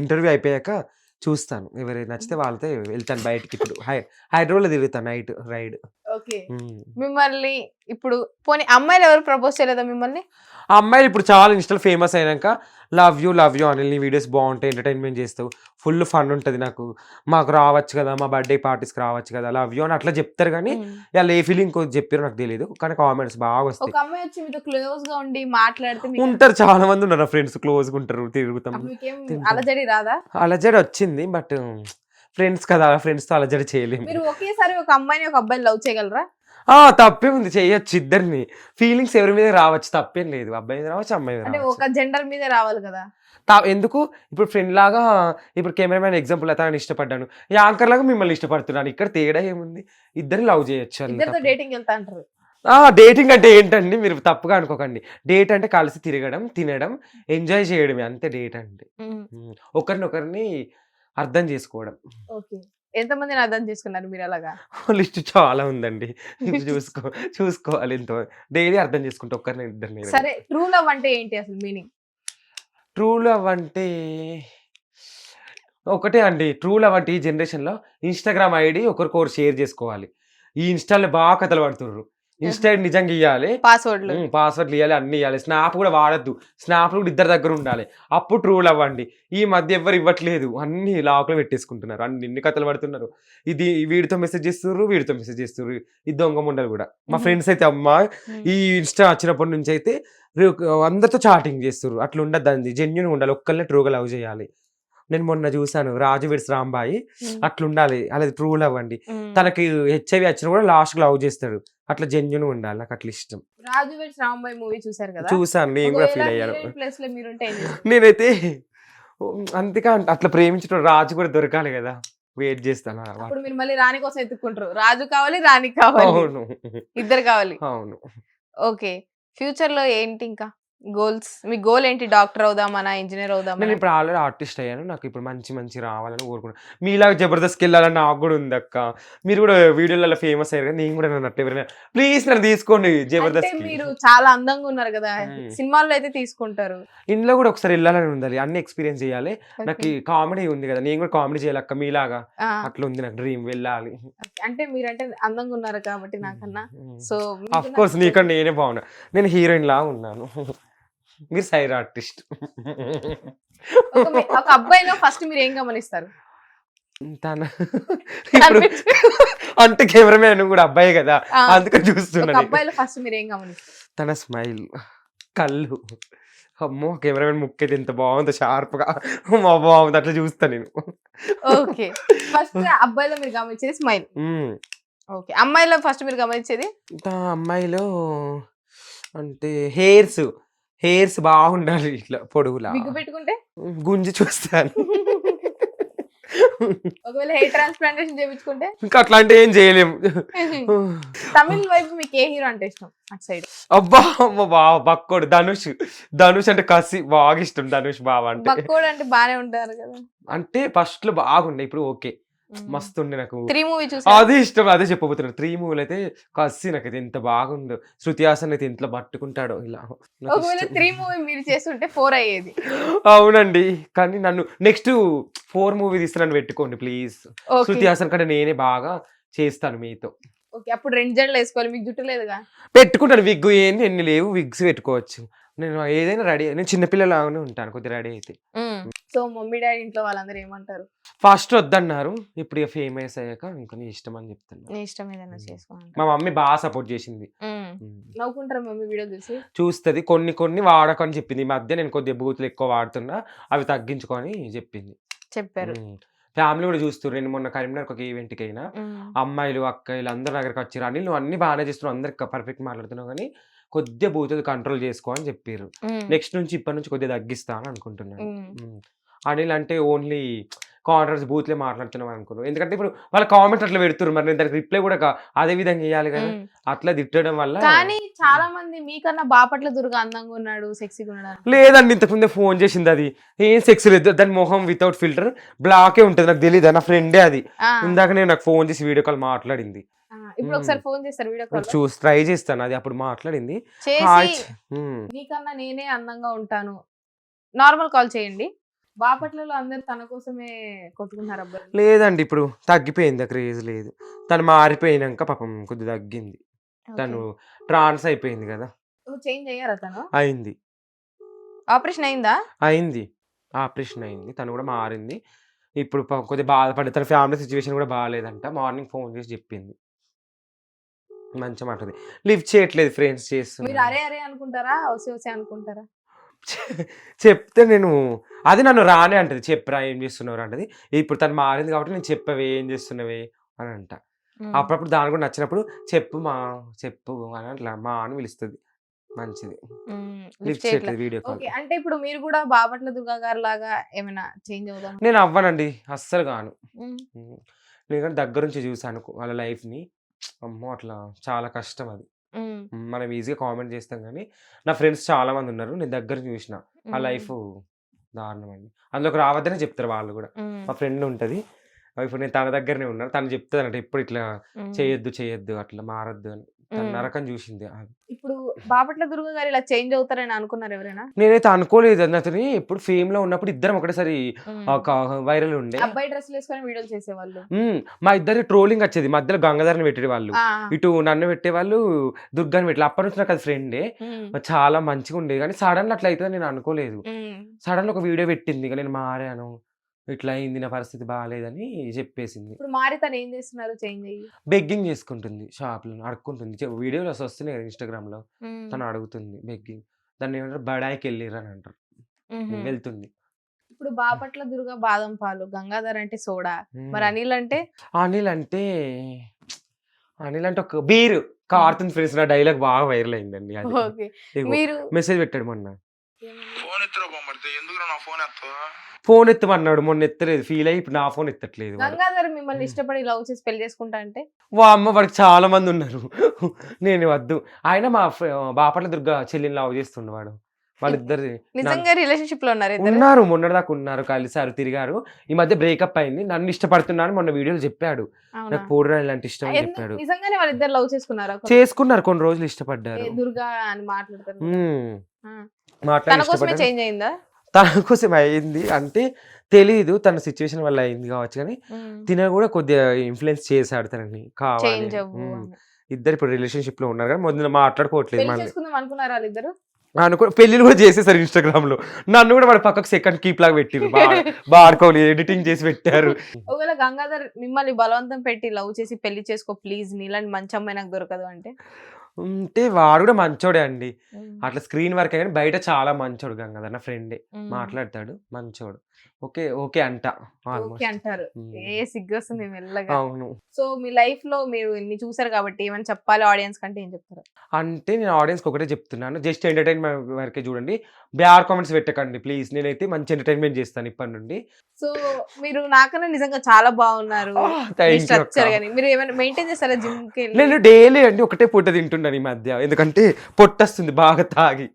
ఇంటర్వ్యూ అయిపోయాక చూస్తాను. ఎవరైనా నచ్చితే వాళ్ళతో వెళ్తాను బయటికి. ఇప్పుడు హైదరాబాద్లో తిరుగుతాను నైట్ రైడ్.
ఓకే, మిమ్మల్ని ఇప్పుడు పోనీ అమ్మాయిలు ఎవరు ప్రపోజ్ చేయలేదా మిమ్మల్ని?
ఆ అమ్మాయిలు ఇప్పుడు చాలా ఇన్స్టాల్ ఫేమస్ అయినాక లవ్ యూ అనిల్, నీ వీడియోస్ బాగుంటాయి, ఎంటర్టైన్మెంట్ చేస్తావు, ఫుల్ ఫన్ ఉంటుంది, నాకు మాకు రావచ్చు కదా, మా బర్త్డే పార్టీస్కి రావచ్చు కదా, లవ్ యూ అని అట్లా చెప్తారు. కానీ వాళ్ళు ఏ ఫీలింగ్ చెప్పారో నాకు తెలియదు. కానీ కామెంట్స్ బాగా వస్తాయి.
ఒక అమ్మాయి వచ్చి మీతో క్లోజ్ గా ఉండి మాట్లాడితే
ఉంటారు, చాలా మంది ఉన్నారు ఫ్రెండ్స్, క్లోజ్గా ఉంటారు, తిరుగుతాం.
అలజడి రాదా?
అలజడి వచ్చింది, బట్ ఫ్రెండ్స్ కదా, ఫ్రెండ్స్ తో అలజడి చేయలేము.
మీరు ఒకేసారి ఒక అమ్మాయిని ఒక అబ్బాయిని లవ్ చేయగలరా?
తప్పే ఉంది, చేయొచ్చు. ఇద్దరిని ఫీలింగ్స్ ఎవరి మీద రావచ్చు, తప్పేం లేదు. అబ్బాయి మీద రావచ్చు, అమ్మాయి మీద
అంటే
రావచ్చు.
ఒక జెండర్ మీద రావాలి కదా.
ఎందుకు ఇప్పుడు ఫ్రెండ్ లాగా, ఇప్పుడు కెమెరామ్యాన్ ఎగ్జాంపుల్ అయితే నేను ఇష్టపడ్డాను, యాంకర్ లాగా మిమ్మల్ని ఇష్టపడుతున్నాను. ఇక్కడ తేడా ఏముంది? ఇద్దరిని లవ్ చేయొచ్చు.
ఇద్దరితో డేటింగ్ వెళ్తా అంటారు.
డేటింగ్ అంటే ఏంటండి? మీరు తప్పుగా అనుకోకండి. డేట్ అంటే కలిసి తిరగడం, తినడం, ఎంజాయ్ చేయడమే, అంతే డేట్ అంటే. ఒకరినొకరిని అర్థం చేసుకోవడం.
ఓకే, ఎంతమందిని అర్థం చేసుకున్నారు మీరు అలాగా?
లిస్ట్ చాలా ఉందండి. చూసుకోవాలి. ఎంతో డైలీ అర్థం చేసుకుంటే ఒకరిని ఇద్దరిని.
సరే, ట్రూ లవ్ అంటే ఏంటి అసలు మీనింగ్?
ట్రూ లవ్ అంటే ఒకటే అండి. ట్రూ లవ్ అంటే ఈ జనరేషన్లో ఇన్స్టాగ్రామ్ ఐడి ఒకరికొకరు షేర్ చేసుకోవాలి. ఈ ఇన్స్టాలో బాగా కథలు పడుతుర్రు. ఇన్స్టా నిజంగా ఇవ్వాలి, పాస్వర్డ్లు ఇవ్వాలి, అన్ని ఇవ్వాలి. స్నాప్ కూడా వాడద్దు, స్నాప్ కూడా ఇద్దరి దగ్గర ఉండాలి. అప్పుడు ట్రూ లవ్ అండి. ఈ మధ్య ఎవరు ఇవ్వట్లేదు, అన్ని లాక్లో పెట్టేసుకుంటున్నారు, అన్ని కథలు పడుతున్నారు. ఇది వీడితో మెసేజ్ చేస్తున్నారు, వీడితో మెసేజ్ చేస్తున్నారు. ఈ దొంగ ముండలు కూడా. మా ఫ్రెండ్స్ అయితే అమ్మా, ఈ ఇన్స్టా వచ్చినప్పటి నుంచి అయితే అందరితో చాటింగ్ చేస్తున్నారు. అట్లా ఉండద్దు అండి, జెన్యున్ ఉండాలి. ఒక్కరినే ట్రూగా లవ్ చేయాలి. నేను మొన్న చూసాను రాజు విడ్స్ రాంబాయి, అట్లా ఉండాలి. అలా ట్రూ లవ్ అండి. తనకి హెచ్ఐవి వచ్చినా కూడా లాస్ట్ లవ్ చేస్తాడు. అట్లా జెన్యున్ ఉండాలి. నాకు అట్లా ఇష్టం.
రాజు విడ్స్ రాంబాయి మూవీ చూసారు కదా?
చూసాను, నేను కూడా ఫీల్ అయ్యాను.
ప్లేస్ లో మీరుంటే
నేనైతే అంతేకా అట్లా ప్రేమించడం, రాజు కూడా దొరకాలి కదా, వెయిట్ చేస్తాను.
అప్పుడు మీరు మళ్ళీ రాణి కోసం ఎత్తుకుంటారు. రాజు కావాలి, రాణి కావాలి,
అవును,
ఇద్దరు కావాలి.
అవును.
ఓకే, ఫ్యూచర్ లో ఏంటి ఇంకా గోల్స్? మీ గోల్ ఏంటి? డాక్టర్ అవుదామనా, ఇంజనీర్ అవుదామా?
నేను ఇప్పుడు ఆల్రెడీ ఆర్టిస్ట్ అయ్యాను. నాకు ఇప్పుడు మంచి రావాలని కోరుకున్నాను. మీలాగా జబర్దస్త్కి వెళ్ళాలని నాకు కూడా ఉంది అక్క. మీరు కూడా వీడియోలలో ఫేమస్ అయ్యారు కదా, నేను కూడా నన్ను అట్లా ఎవరైనా ప్లీజ్ నన్ను తీసుకోండి జబర్దస్త్.
మీరు చాలా అందంగా ఉన్నారు కదా, సినిమాల్లో అయితే తీసుకుంటారు.
ఇంట్లో కూడా ఒకసారి వెళ్ళాలని ఉండాలి, అన్ని ఎక్స్పీరియన్స్ చేయాలి. నాకు కామెడీ ఉంది కదా, నేను కూడా కామెడీ చేయాలి అక్క మీలాగా. అట్లా ఉంది నాకు డ్రీమ్, వెళ్ళాలి.
అంటే మీరంటే అందంగా ఉన్నారు కాబట్టి నాకన్నా. సో
ఆఫ్ కోర్స్ నీకన్నా నేనే బాగున్నా. నేను హీరోయిన్ లాగా ఉన్నాను, మీరు సైడ్ ఆర్టిస్ట్.
ఒక అబ్బాయిలో ఫస్ట్ మీరు ఏం గమనిస్తారు?
తన అంటే కెమెరామెన్ కూడా అబ్బాయి కదా, అందుకని చూస్తున్నాను.
అబ్బాయిలో ఫస్ట్ మీరు ఏం గమనిస్తారు?
తన స్మైల్, కళ్ళు. అమ్మో, కెమెరామెన్ ముక్కు అయితే ఎంత బాగుందో, షార్ప్ గా బాగుంది, అట్లా చూస్తా నేను.
ఓకే, ఫస్ట్ అబ్బాయిలో మీరు గమనించేది స్మైల్. ఓకే, అమ్మాయిలో ఫస్ట్ మీరు గమనించేది?
అమ్మాయిలో అంటే హెయిర్స్ బాగుండాలి, ఇట్లా పొడుగులా.
పెట్టుకుంటే
గుంజి చూస్తాను.
ఒకవేళ హెయిర్ ట్రాన్స్ప్లాంటేషన్ చేయించుకుంటే?
ఇంకా అట్లాంటి ఏం చేయలేము.
తమిళ వైపు మీకు ఏ హీరో అంటే ఇష్టం అటు సైడ్?
అబ్బా అమ్మ బావ బక్కోడు ధనుష్ అంటే కసి బాగా ఇష్టం. ధనుష్ బావ అంటే
బక్కోడు అంటే బానే ఉంటారు కదా.
అంటే ఫస్ట్ లో బాగుండే, ఇప్పుడు ఓకే, మస్తు ఉండే. నాకు
3 మూవీ చూసి
అదే ఇష్టం, అదే చెప్పబోతున్నాను. 3 మూవీలు అయితే కసి నాకైతే ఎంత బాగుందో. శృతి హాసన్ అయితే ఇంట్లో పట్టుకుంటాడో ఇలా.
ఒకవేళ 3 మూవీ మీరు చేస్తుంటే 4 అయ్యేది.
అవునండి, కానీ నన్ను నెక్స్ట్ 4 మూవీ తీస్తే నన్ను పెట్టుకోండి ప్లీజ్. శృతి హాసన్ కంటే నేనే బాగా చేస్తాను మీతో.
ఓకే, అప్పుడు 2 జడలు వేసుకోవాలి, మీకు జుట్టు లేదుగా.
పెట్టుకుంటాను విగ్, ఏంది ఎన్ని లేవు విగ్స్ పెట్టుకోవచ్చు. నేను ఏదైనా రెడీ, నేను చిన్నపిల్లలాగానే ఉంటాను కొద్దిగా రెడీ అయితే.
సో మమ్మీ డాడీ ఇంట్లో వాళ్ళందరూ ఏమంటారు?
ఫస్ట్ వద్దన్నారు, ఇప్పుడు ఇక ఫేమస్ అయ్యాక ఇంకా నీ ఇష్టం అని చెప్తున్నా.
నీ ఇష్టం ఏదైనా చేసుకోవాలి.
మా మమ్మీ బాగా సపోర్ట్ చేసింది.
నవ్వుకుంటారా మమ్మీ వీడియో చూసి?
చూస్తుంది, కొన్ని వాడకని చెప్పింది. ఈ మధ్య నేను కొద్దిగా బూతులు ఎక్కువ వాడుతున్నా, అవి తగ్గించుకొని చెప్పింది,
చెప్పారు.
ఫ్యామిలీ కూడా చూస్తారు. నేను మొన్న కరీంనగర్ ఒక ఈవెంట్కి అయినా, అమ్మాయిలు అక్కలు అందరు దగ్గరకు వచ్చారు. అనిల్ నువ్వు అన్ని బాగానే చేస్తున్నావు, అందరికి పర్ఫెక్ట్ మాట్లాడుతున్నావు, కానీ కొద్దిగా బూతులు కంట్రోల్ చేసుకో అని చెప్పారు. నెక్స్ట్ నుంచి ఇప్పటి నుంచి కొద్దిగా తగ్గిస్తా అని అనుకుంటున్నాను. అనిల్ అంటే ఓన్లీ కాంట్రవర్సీ బూత్లే మాట్లాడుతున్నాం అనుకున్నాను. ఎందుకంటే ఇప్పుడు వాళ్ళ కామెంట్ అట్లా పెడుతున్నారు, మరి నేను దానికి రిప్లై కూడా అదే విధంగా చేయాలి కదా. అట్లా తిట్టడం వల్ల.
కానీ చాలా మంది మీకన్నా బాపట్ల దుర్గ అందంగా ఉన్నాడు, సెక్సీగా ఉన్నాడు.
లేదండి, ఇంతకుముందే ఫోన్ చేసింది, అది ఏం సెక్స్ లేదు, దాని మొహం వితౌట్ ఫిల్టర్ బ్లాకే ఉంటుంది. నాకు తెలియదు, నా ఫ్రెండే అది. ఇందాక నేను నాకు ఫోన్ చేసి వీడియో కాల్ మాట్లాడింది.
ఇప్పుడు ఒకసారి ఫోన్ చేస్తారు వీడియో కాల్,
చూసి ట్రై చేస్తాను. అది అప్పుడు మాట్లాడింది.
నీకన్నా నేనే అందంగా ఉంటాను, నార్మల్ కాల్ చేయండి. బాపట్లలో అందరు తన కోసమే కొట్టుకుంటున్నారు అబ్బాయి.
లేదండి, ఇప్పుడు తగ్గిపోయింది, క్రేజ్ లేదు. తను మారిపోయినాక పాపం కొద్దిగా తగ్గింది. తను ట్రాన్స్ అయిపోయింది కదా.
చేంజ్ అయ్యారా? తను
అయింది,
ఆపరేషన్ అయిందా?
అయింది, ఆపరేషన్ అయింది. తను కూడా మారింది. ఇప్పుడు కొద్దిగా బాధపడింది. తన ఫ్యామిలీ సిచ్యువేషన్ కూడా బాగాలేదంట. మార్నింగ్ ఫోన్ చేసి చెప్పింది, మంచిగా మాట్లాడింది. లిఫ్ట్ చేయట్లేదు, ఫ్రెండ్స్
మీరు
చేస్తున్నారు.
అరే అరే అనుకుంటారా, ఓసే ఓసే అనుకుంటారా?
చెప్తే నేను అది నన్ను రానే అంటది, చెప్పరా ఏం చేస్తున్నారు అంటది. ఇప్పుడు తను మారింది కాబట్టి నేను చెప్పవే ఏం చేస్తున్నవే అని అంట. అప్పుడప్పుడు దాని కూడా నచ్చినప్పుడు చెప్పు అని అట్లా మా అని పిలుస్తుంది. మంచిది, లిఫ్ట్ చేయట్లేదు వీడియో కాల్.
అంటే ఇప్పుడు మీరు కూడా బాపట్ల దుర్గా గారు లాగా ఏమైనా చేంజ్ అవుదాం?
నేను అవ్వనండి, అస్సలు కాను. నేను దగ్గర నుంచి చూసాను వాళ్ళ లైఫ్ ని. అమ్మో, అట్లా చాలా కష్టం అది. మనం ఈజీగా కామెంట్ చేస్తాం, కానీ నా ఫ్రెండ్స్ చాలా మంది ఉన్నారు, నేను దగ్గర చూసిన ఆ లైఫ్ దారుణం అండి. అందులోకి రావద్దనే చెప్తారు వాళ్ళు కూడా. మా ఫ్రెండ్ ఉంటది, ఇప్పుడు నేను తన దగ్గరనే ఉన్నాను, తను చెప్తుంది అంటే ఎప్పుడు ఇట్లా చేయొద్దు అట్లా మారద్దు అని. నరకం చూసింది.
ఇప్పుడు బాపట్ల దుర్గ గారు ఇలా చేంజ్ అవుతారని అనుకున్నారు ఎవరైనా?
నేనైతే అనుకోలేదు. అతని ఇప్పుడు ఫేమ్ లో ఉన్నప్పుడు ఇద్దరం ఒకటేసారి ఒక వైరల్ ఉండే,
అబ్బాయి డ్రెస్సులు వేసుకొని వీడియోలు చేసేవాళ్ళు.
మా ఇద్దరి ట్రోలింగ్ వచ్చేది, మధ్యలో గంగాధర్ని పెట్టే వాళ్ళు, ఇటు నన్ను పెట్టేవాళ్ళు, దుర్గాని పెట్టాలి. అప్పటి నుంచి నాకు అది ఫ్రెండే, చాలా మంచిగా ఉండేది. కానీ సడన్ అట్లా అవుతుంది నేను అనుకోలేదు. సడన్ ఒక వీడియో పెట్టింది, ఇక నేను మారాను, ఇట్లా అయింది, నా పరిస్థితి బాగాలేదని చెప్పేసింది.
ఇప్పుడు మారి తను ఏం చేస్తున్నారు? చేంజ్ అయ్యి
బెగ్గింగ్ చేసుకుంటుంది, షాప్లో అడుక్కుంటుంది. వీడియోలు వస్తున్నాయి కదా ఇన్స్టాగ్రామ్ లో, తను అడుగుతుంది బెగ్గింగ్. దాన్ని ఏమంటారు, బడాయికి వెళ్ళిర్రు అని అంటారు, వెళ్తుంది.
ఇప్పుడు బాపట్ల దుర్గ బాదం పాలు, గంగాధర్ అంటే సోడా, మరి అనిల్ అంటే?
అనిల్ అంటే ఒక బీరు కారుతుంది ఫ్రెండ్స్. నా డైలాగ్ బాగా వైరల్ అయిందండి.
మీరు
మెసేజ్ పెట్టాడు మొన్న,
ఫోన్
ఫోన్ ఎత్తమన్నాడు, మొన్న ఎత్తలేదు, ఫీల్ అయ్యి ఇప్పుడు నా ఫోన్ ఎత్తట్లేదు.
గంగాధర్ మిమ్మల్ని ఇష్టపడి లవ్ చేసి పెళ్లి చేసుకుంటా అంటే?
అమ్మ, వాడికి చాలా మంది ఉన్నారు, నేను వద్దు. ఆయన మా బాపట్ల దుర్గ చెల్లిని లవ్ చేస్తుండేవాడు. వాళ్ళిద్దరు
నిజంగా రిలేషన్షిప్ లో
ఉన్నారు, మొన్నటిదాకా ఉన్నారు, కలిసారు, తిరిగారు. ఈ మధ్య బ్రేకప్ అయింది. నన్ను ఇష్టపడుతున్నాను మొన్న వీడియోలో చెప్పాడు, నాకు పూర్ణ ఇలాంటి ఇష్టం అని చెప్పాడు.
నిజంగానే వాళ్ళిద్దరు లవ్
చేసుకున్నారు, కొన్ని రోజులు ఇష్టపడ్డారు.
దుర్గా అని మాట్లాడతారు, చేంజ్ అయిందా?
తన కోసం అయింది అంటే తెలీదు, తన సిచ్యువేషన్ వల్ల అయింది కావచ్చు, కానీ తిన కూడా కొద్దిగా ఇన్ఫ్లుయెన్స్ చేశాడు తనని కావాలి. ఇద్దరు ఇప్పుడు రిలేషన్షిప్ లో ఉన్నారు, కానీ మొదలు మాట్లాడుకోవట్లేదు. పెళ్లిలు కూడా చేసేసారు ఇన్స్టాగ్రామ్ లో. నన్ను కూడా వాడు పక్కకు సెకండ్ కీప్ లాగా పెట్టిరు, బాడుకోని ఎడిటింగ్ చేసి పెట్టారు.
ఒకవేళ గంగాధర్ మిమ్మల్ని బలవంతం పెట్టి లవ్ చేసి పెళ్లి చేసుకో ప్లీజ్, నీలాంటి మంచి అమ్మాయి నాకు దొరకదు అంటే
వాడు కూడా మంచోడే అండి. అట్లా స్క్రీన్ వర్క్ కానీ బయట చాలా మంచోడు గంగాధర్, నా ఫ్రెండే, మాట్లాడతాడు, మంచోడు. ఓకే ఓకే అంట
అంటారు. సిగ్గు వస్తుంది మెల్లగా.
అవును.
సో మీ లైఫ్ లో మీరు ఇన్ని చూసారు కాబట్టి ఏమైనా చెప్పాలి ఆడియన్స్ కంటే ఏం చెప్తారు?
అంటే నేను ఆడియన్స్ ఒకటే చెప్తున్నాను, జస్ట్ ఎంటర్టైన్మెంట్ వరకే చూడండి, బ్యాడ్ కామెంట్స్ పెట్టకండి ప్లీజ్. నేనైతే మంచి ఎంటర్టైన్మెంట్ చేస్తాను ఇప్పటి నుండి.
సో మీరు నాకన్నా నిజంగా చాలా బాగున్నారు. మీరు ఏమైనా మెయింటైన్ చేస్తారా జిమ్ కి?
నేను డైలీ అండి ఒకటే పూట తింటున్నాను ఈ మధ్య, ఎందుకంటే పొట్టొస్తుంది బాగా తాగి.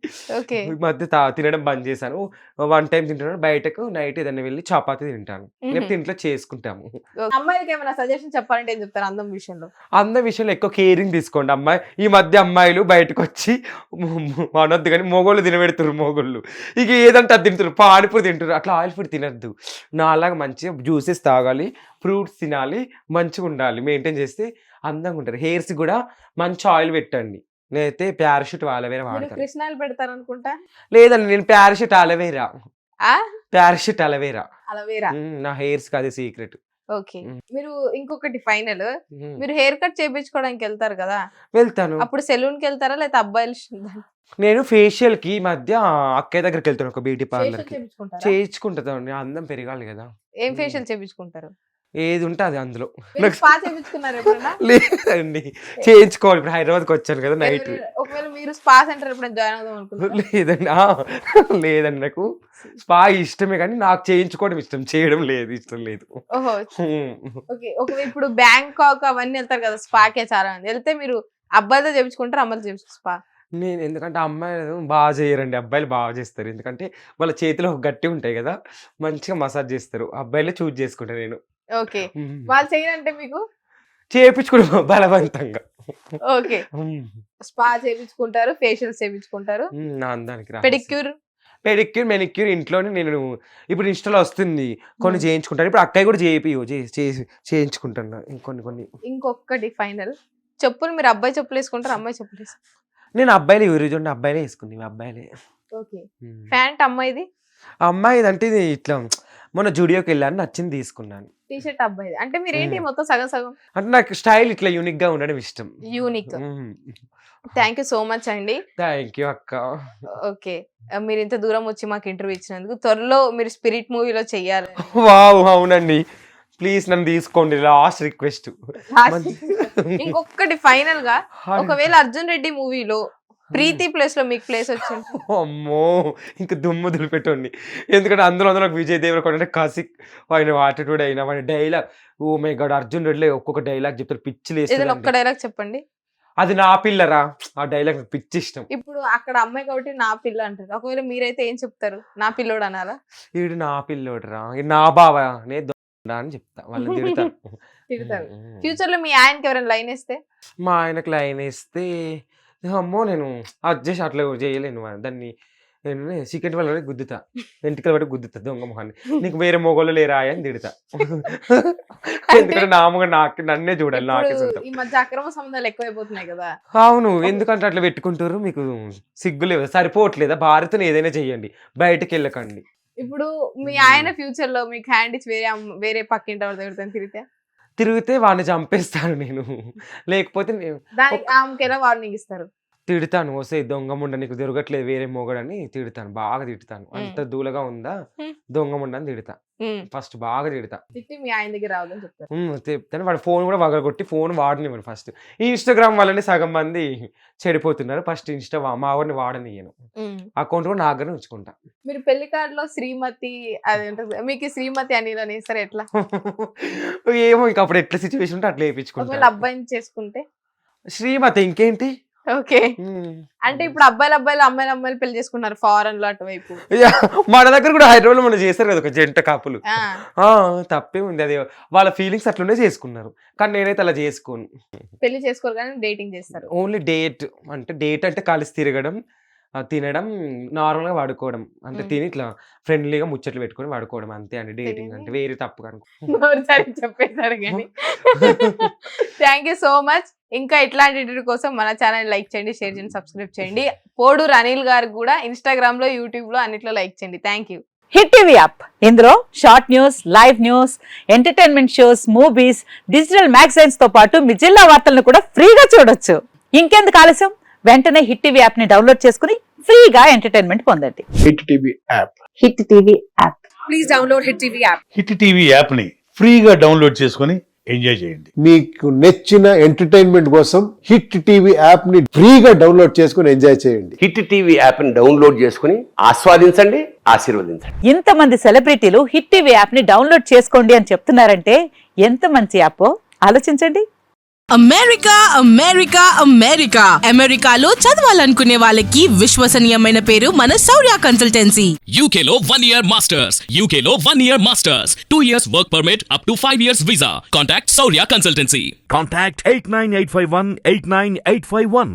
ఈ మధ్య తినడం బంద్ చేశాను. 1 టైం తింటున్నాను, బయటకు నైట్ ఏదైనా వెళ్ళి చపాతీ తింటాను, లేకపోతే ఇంట్లో చేసుకుంటాము.
అమ్మాయిలకి ఏమైనా సజెషన్ చెప్పాలంటే ఏం చెప్తారు అందం విషయంలో?
అందం విషయంలో ఎక్కువ కేరింగ్ తీసుకోండి. అమ్మాయి ఈ మధ్య అమ్మాయిలు బయటకు వచ్చి అనొద్దు కానీ మొగోళ్ళు తినబెడుతున్నారు, మొగోళ్ళు ఇక ఏదంటే అది తింటారు, పానీపూరి తింటారు, అట్లా ఆయిల్ ఫుడ్ తినద్దు. నాలాగా మంచిగా జ్యూసెస్ తాగాలి, ఫ్రూట్స్ తినాలి, మంచిగా ఉండాలి, మెయింటైన్ చేస్తే అందంగా ఉంటారు. హెయిర్స్ కూడా మంచి ఆయిల్ పెట్టండి. నేనైతే ప్యారాషూట్ అలోవేరా
మీరు
వాడతాను.
కృష్ణాలు పెడతారనుకుంటా.
లేదండి, నేను ప్యారాషూట్ అలోవేరా
ఆ
ప్యారాషూట్ అలోవేరా
అలవేరా.
నా హెయిర్స్ కి అది సీక్రెట్.
ఓకే. మీరు ఇంకొకటి ఫైనల్, మీరు హెయిర్ కట్ చేయించుకోవడానికి వెళ్తారు కదా,
వెళ్తాను.
అప్పుడు సెలూన్ కి వెళ్తారా లేదా అబ్బాయిలు
నేను ఫేషియల్ కి ఈ మధ్య అక్కయ్య దగ్గరికి వెళ్తాను, ఒక బ్యూటీ పార్లర్ కి.
చేయించుకుంటారా?
చేయించుకుంటుందండి, అందం పెరగాలి కదా.
ఏం ఫేషియల్ చేయించుకుంటారు?
ఏది ఉంటే అది అందులో.
మీరు స్పా చేయించుకున్నారు ఎప్పుడైనా?
లేదండి, చేయించుకోవాలి. ఇప్పుడు హైదరాబాద్కి వచ్చాను కదా నైట్.
ఒకవేళ మీరు స్పా సెంటర్ ఎప్పుడైనా జాయిన్ అవుదాం అనుకుంటున్నారా?
లేదండి, లేదండి, నాకు స్పా ఇష్టమే కానీ నాకు చేయించుకోవడం ఇష్టం, చేయడం లేదు, ఇష్టం లేదు.
ఓహో, ఓకే. ఒకవేళ ఇప్పుడు బ్యాంకాక్ అవన్నీ వెళ్తారు కదా స్పాకే, చాలా మంది వెళ్తే మీరు అబ్బాయితో చేయించుకుంటారు అమ్మాయితో చేయించుకుంటారు స్పా?
నేను ఎందుకంటే అమ్మాయిలు బాగా చేయరండి, అబ్బాయిలు బాగా చేస్తారు. ఎందుకంటే వాళ్ళ చేతిలో గట్టి ఉంటాయి కదా, మంచిగా మసాజ్ చేస్తారు. అబ్బాయిలే చూజ్ చేసుకుంటాను నేను.
ఓకే. వాళ్ళు చేయనంటే మీకు
చేయించుకోవడం బలవంతంగా.
ఓకే. స్పా చేయించుకుంటారు, ఫేషియల్స్ చేయించుకుంటారు,
నా అందానికి
పెడిక్యూర్
పెడిక్యూర్ మెనిక్యూర్ ఇంట్లోనే నేను ఇప్పుడు ఇన్స్టాలో వస్తుంది, కొన్ని చేయించుకుంటాను. ఇప్పుడు అక్కయ్య కూడా చేయించుకుంటాను కొన్ని.
ఇంకొకటి ఫైనల్, చెప్పులు మీరు అబ్బాయి చెప్పులు వేసుకుంటారు అమ్మాయి చెప్పులు వేసుకుంటారు?
నేను అబ్బాయిలే, చూడండి అబ్బాయిలే వేసుకుంది, అబ్బాయిలే.
ఓకే. ప్యాంట్ అమ్మాయిది?
అమ్మాయి అంటే ఇది ఇట్లా మొన్న జూడియోకి వెళ్ళాను, నచ్చింది తీసుకున్నాను.
టీ షర్ట్ అబ్బాయిది. అంటే మీరు ఏంటి మొత్తం సగం సగం?
అంటే నాకు స్టైల్ ఇట్లా యూనిక్ గా ఉండడం ఇష్టం.
Unique. Thank you so much అండి.
థ్యాంక్ యూ అక్క.
ఓకే, మీరు ఇంత దూరం వచ్చి మాకు ఇంటర్వ్యూ ఇచ్చినందుకు. త్వరలో మీరు స్పిరిట్ మూవీలో చెయ్యాలి.
వావ్, అవునండి, ప్లీజ్ నన్ను తీసుకోండి, లాస్ట్ రిక్వెస్ట్.
ఇంకొకటి ఫైనల్ గా, ఒకవేళ అర్జున్ రెడ్డి మూవీలో ప్రీతి ప్లేస్ లో మీకు ప్లేస్ వచ్చింది,
అమ్మో ఇంకా దుమ్ము దులిపెట్టండి. ఎందుకంటే అందులో నాకు విజయ్ దేవరకొండ అంటే కాసిక్, ఆయన యాటిట్యూడ్ అయినా ఆయన dialogue, oh my god, Arjun రెడ్డిలో ఒక్కొక్క డైలాగ్ చెప్తారు, పిచ్చి
ఏదైనా ఒక్క
లేస్తుంది.
డైలాగ్ చెప్పండి.
అది నా పిల్లరా, ఆ డైలాగ్ నాకు పిచ్చి ఇష్టం.
ఇప్పుడు అక్కడ అమ్మాయి కాబట్టి నా పిల్ల అంటారు, ఒకవేళ మీరైతే ఏం చెప్తారు? నా పిల్లోడు అనాలా?
వీడు నా పిల్లోడురా, ఈడు నా బావ, నే దొంగ అని చెప్తా, వాళ్ళని తిడతాను.
తిడతారు. ఫ్యూచర్ లో మీ ఆయనకి ఎవరైనా లైన్ వేస్తే?
మా ఆయనకు లైన్ వేస్తే అమ్మో నేను అడ్జస్ట్ అట్లా చేయలేను, దాన్ని నేను చికెన్ వల్ల గుద్దుతా, వెంట్రుకల పట్టి గుద్దుతా, దొంగ మొహాన్ని, నీకు వేరే మొగోళ్ళు లేరా అని తిడతా. ఎందుకంటే నా మొగ నన్నే చూడాలి, నాకే సొంతం.
ఈ మధ్య అక్రమ సంబంధాలు ఎక్కువైపోతున్నాయి కదా.
అవును, ఎందుకంటే అట్లా పెట్టుకుంటారు, మీకు సిగ్గు లేదు, సరిపోవట్లేదా? భారత్ని ఏదైనా చెయ్యండి, బయటకు వెళ్ళకండి.
ఇప్పుడు మీ ఆయన ఫ్యూచర్ లో మీకు హ్యాండ్ ఇచ్చి వేరే పక్కింటి వాళ్ళ దగ్గర
తిరిగితే వాడిని చంపేస్తాను నేను, లేకపోతే
దానికి ఆమెకైనా వార్నింగ్ ఇస్తారు?
తిడతాను, వస్తే దొంగ ముండ నీకు దొరకట్లేదు వేరే మొగడని తిడతాను, బాగా తిడతాను. అంత దూలగా ఉందా దొంగ ముండ అని తిడతా, ఫస్ట్ బాగా తిడతా.
తిట్టి మీ ఆయన దగ్గర రావద్దని చెప్తారు?
చెప్తాను. వాడు ఫోన్ కూడా వగలగొట్టి ఫోన్ వాడనివ్వను. ఫస్ట్ ఈ ఇన్స్టాగ్రామ్ వల్లనే సగం మంది చెడిపోతున్నారు. ఫస్ట్ ఇన్స్టా మా వాడిని వాడనియ్యను, అకౌంట్ కూడా నా దగ్గర ఉంచుకుంటా.
మీరు పెళ్లి కార్డులో శ్రీమతి అది ఉంటుంది, మీకు శ్రీమతి అనిల్ అని ఇస్తారు, ఎట్లా?
ఏమో ఇంకా అప్పుడు ఎట్లా సిచ్యువేషన్ ఉంటే అట్లా వేయించుకుంటా.
అబ్బాయిని చేసుకుంటే
శ్రీమతి ఇంకేంటి.
ఓకే. అంటే ఇప్పుడు అబ్బాయిలు అమ్మాయిలు పెళ్లి చేసుకున్నారు ఫారెన్ లో అటువైపు.
మన దగ్గర కూడా హైదరాబాద్ లో మనం చేస్తారు కదా ఒక జంట కాపులు, తప్పే ఉంది, అది వాళ్ళ ఫీలింగ్స్ అట్లునే చేసుకున్నారు. కానీ నేనైతే అలా చేసుకోను.
పెళ్లి చేసుకోరు కానీ డేటింగ్ చేస్తారు.
ఓన్లీ డేట్ అంటే కలిసి తిరగడం, తినడం, నార్మల్ గా వాడుకోవడం, అంటే తిని ఇట్లా ఫ్రెండ్లీగా ముచ్చట్లు పెట్టుకొని వాడుకోవడం, అంతే అండి డేటింగ్ అంటే. వేరే తప్పు కనుక
చెప్పేశారు కానీ. Thank you so much. ఇంకా ఇట్లాంటి వీడియో కోసం మన ఛానల్ లైక్ చేయండి, షేర్ చేయండి, సబ్స్క్రైబ్ చేయండి. పోడూరు అనిల్ గారు కూడా ఇన్స్టాగ్రామ్ లో, యూట్యూబ్ లో అన్నిట్లో లైక్ చేయండి. Thank you.
Hit TV app, ఇందులో short news, live news, entertainment shows, movies, digital magazines తో పాటు మీ జిల్లా వార్తలను కూడా ఫ్రీగా చూడొచ్చు. ఇంకెందుకు ఆలస్యం, వెంటనే హిట్ టీవీ యాప్ ని డౌన్లోడ్ చేసుకుని ఫ్రీగా ఎంటర్టైన్మెంట్ పొందండి.
Hit TV app.
Hit TV app.
Please download hit TV app.
Hit TV app ని ఫ్రీగా డౌన్లోడ్ చేసుకొని ఎంజాయ్ చేయండి.
మీకు నచ్చిన ఎంటర్టైన్మెంట్ కోసం హిట్ టీవీ యాప్ ని ఫ్రీగా డౌన్లోడ్ చేసుకొని ఎంజాయ్ చేయండి.
హిట్ టీవీ యాప్ ని డౌన్లోడ్ చేసుకుని ఆస్వాదించండి, ఆశీర్వదించండి.
ఇంతమంది సెలబ్రిటీలు హిట్ టీవీ యాప్ ని డౌన్లోడ్ చేసుకోండి అని చెప్తున్నారంటే ఎంత మంచి యాప్ ఆలోచించండి.
అమెరికా అమెరికాలో చదవాలనుకునే వాళ్ళకి విశ్వసనీయమైన పేరు మన శౌర్య కన్సల్టెన్సీ.
UK లో 1 year masters. 2 years work permit up to 5 years visa. Contact Saurya Consultancy.
Contact 89851 89851.